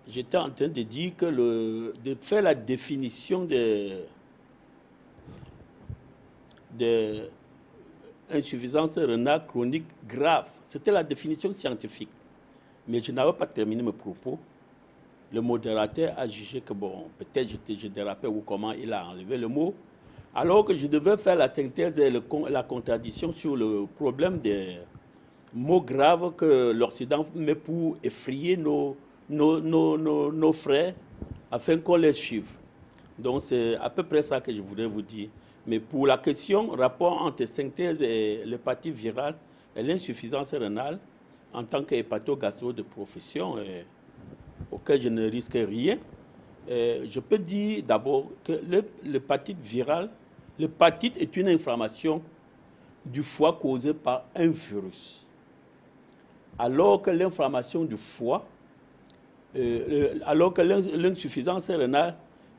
J'étais en train de dire que de faire la définition de insuffisance rénale chronique grave. C'était la définition scientifique. Mais je n'avais pas terminé mes propos. Le modérateur a jugé que, bon, peut-être je dérapais ou comment il a enlevé le mot. Alors que je devais faire la synthèse et la contradiction sur le problème des mots graves que l'Occident met pour effrayer nos frères afin qu'on les suive. Donc c'est à peu près ça que je voudrais vous dire. Mais pour la question, rapport entre synthèse et l'hépatite virale et l'insuffisance rénale, en tant qu'hépatogastro de profession, auquel je ne risque rien, je peux dire d'abord que l'hépatite virale L'hépatite est une inflammation du foie causée par un virus. Alors que l'inflammation du foie, alors que l'insuffisance rénale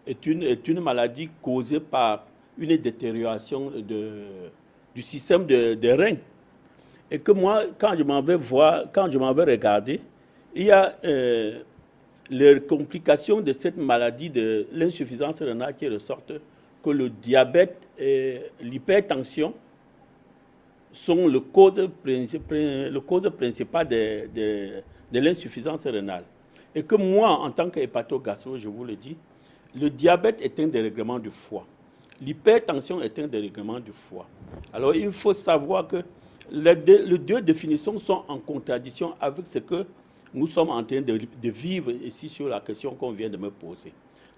est une maladie causée par une détérioration du système des reins. Et que moi, quand je m'en vais regarder, il y a les complications de cette maladie de l'insuffisance rénale qui ressortent, que le diabète et l'hypertension sont le cause principale de l'insuffisance rénale. Et que moi, en tant qu'hépatogastro, je vous le dis, le diabète est un dérèglement du foie. L'hypertension est un dérèglement du foie. Alors, il faut savoir que les deux définitions sont en contradiction avec ce que nous sommes en train de vivre ici sur la question qu'on vient de me poser.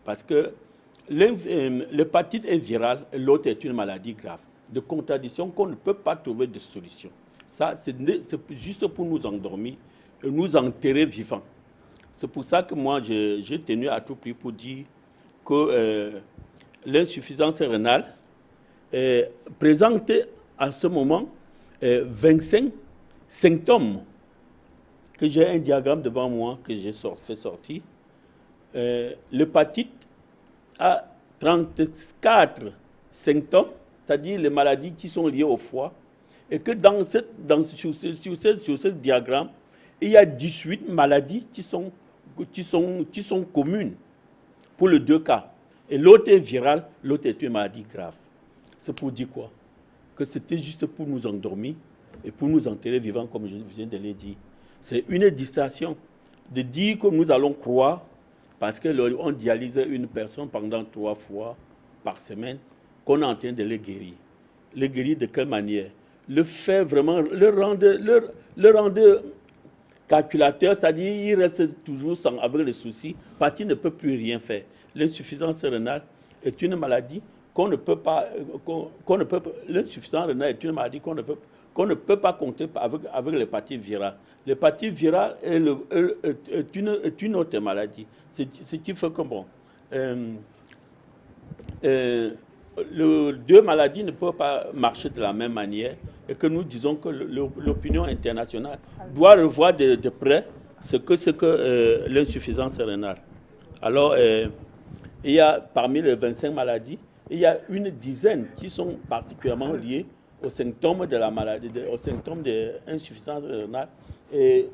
Parce que l'hépatite est virale et l'autre est une maladie grave. De contradiction qu'on ne peut pas trouver de solution. Ça, c'est juste pour nous endormir et nous enterrer vivants. C'est pour ça que moi, j'ai tenu à tout prix pour dire que l'insuffisance rénale présente à ce moment 25 symptômes, que j'ai un diagramme devant moi que j'ai fait sortir. L'hépatite a 34 symptômes, c'est-à-dire les maladies qui sont liées au foie, et que sur ce diagramme, il y a 18 maladies qui sont communes pour les deux cas. Et l'autre est virale, l'autre est une maladie grave. C'est pour dire quoi? Que c'était juste pour nous endormir et pour nous enterrer vivants, comme je viens de le dire. C'est une distraction de dire que nous allons croire, parce qu'on dialyse une personne pendant 3 fois par semaine, qu'on est en train de les guérir. Les guérir de quelle manière? Le faire vraiment, le rendre calculateur, c'est-à-dire il reste toujours avec les soucis, parce qu'il ne peut plus rien faire. L'insuffisance rénale est une maladie qu'on ne peut pas, l'insuffisance rénale est une maladie qu'on ne peut pas compter avec l'hépatite virale. L'hépatite virale est une autre maladie. Ce qui fait que, bon, les deux maladies ne peuvent pas marcher de la même manière et que nous disons que l'opinion internationale doit revoir de près ce que l'insuffisance rénale. Alors, il y a parmi les 25 maladies, il y a une dizaine qui sont particulièrement liées aux symptômes de la maladie, aux symptômes d'insuffisance rénale, et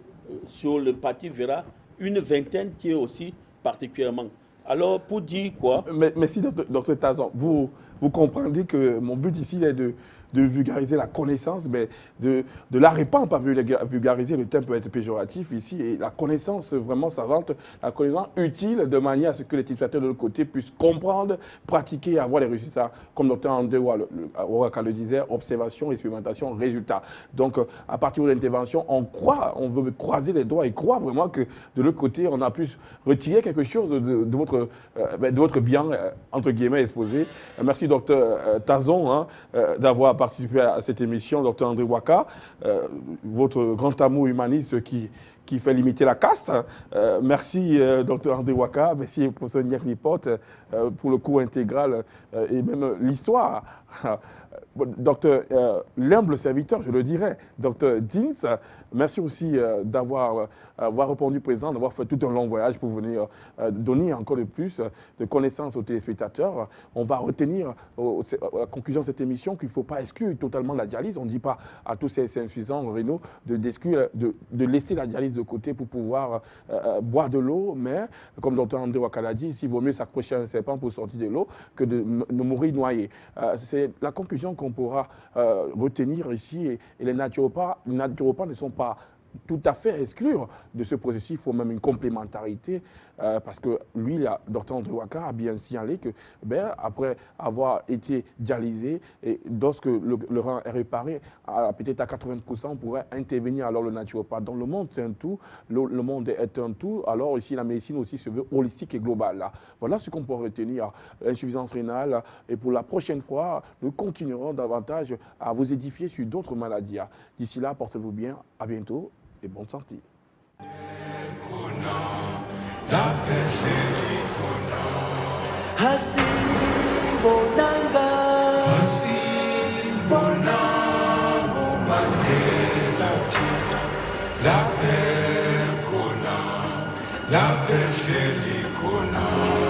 sur l'hépatite virale, une vingtaine qui est aussi particulièrement. Alors, pour dire quoi? Merci, docteur Tazon. Vous comprenez que mon but ici est de vulgariser la connaissance, mais de la répandre, pas vulgariser, le terme peut être péjoratif ici, et la connaissance vraiment savante, la connaissance utile de manière à ce que les téléspectateurs de l'autre côté puissent comprendre, pratiquer et avoir les résultats. Comme docteur André Waka le disait, observation, expérimentation, résultat. Donc, à partir de l'intervention, on croit, on veut croiser les doigts et croire vraiment que de l'autre côté, on a pu retirer quelque chose de votre bien, entre guillemets, exposé. Merci, docteur Tazon, d'avoir participé à cette émission, docteur André Waka, votre grand amour humaniste qui fait limiter la caste. Merci, docteur André Waka, merci, professeur Nyerli Porte, pour le cours intégral et même l'histoire. Docteur, l'humble serviteur, je le dirais, docteur Dins, merci aussi d'avoir répondu présent, d'avoir fait tout un long voyage pour venir donner encore de plus de connaissances aux téléspectateurs. On va retenir à la conclusion de cette émission qu'il ne faut pas exclure totalement la dialyse. On ne dit pas à tous ces insuffisants rénaux de laisser la dialyse de côté pour pouvoir boire de l'eau, mais comme docteur André Waka l'a dit, il vaut mieux s'accrocher à un serpent pour sortir de l'eau que de mourir noyé. C'est la conclusion qu'on pourra retenir ici, et les naturopathes ne sont pas tout à fait exclure de ce processus. Il faut même une complémentarité parce que lui, le docteur André Waka a bien signalé que après avoir été dialysé, et lorsque le rein est réparé, peut-être à 80%, on pourrait intervenir alors le naturopathe. Dans le monde, c'est un tout, le monde est un tout, alors ici la médecine aussi se veut holistique et globale. Là. Voilà ce qu'on peut retenir, l'insuffisance rénale, et pour la prochaine fois, nous continuerons davantage à vous édifier sur d'autres maladies. D'ici là, portez-vous bien, à bientôt et bonne santé. Hasimbo nanga la pêche et l'icône.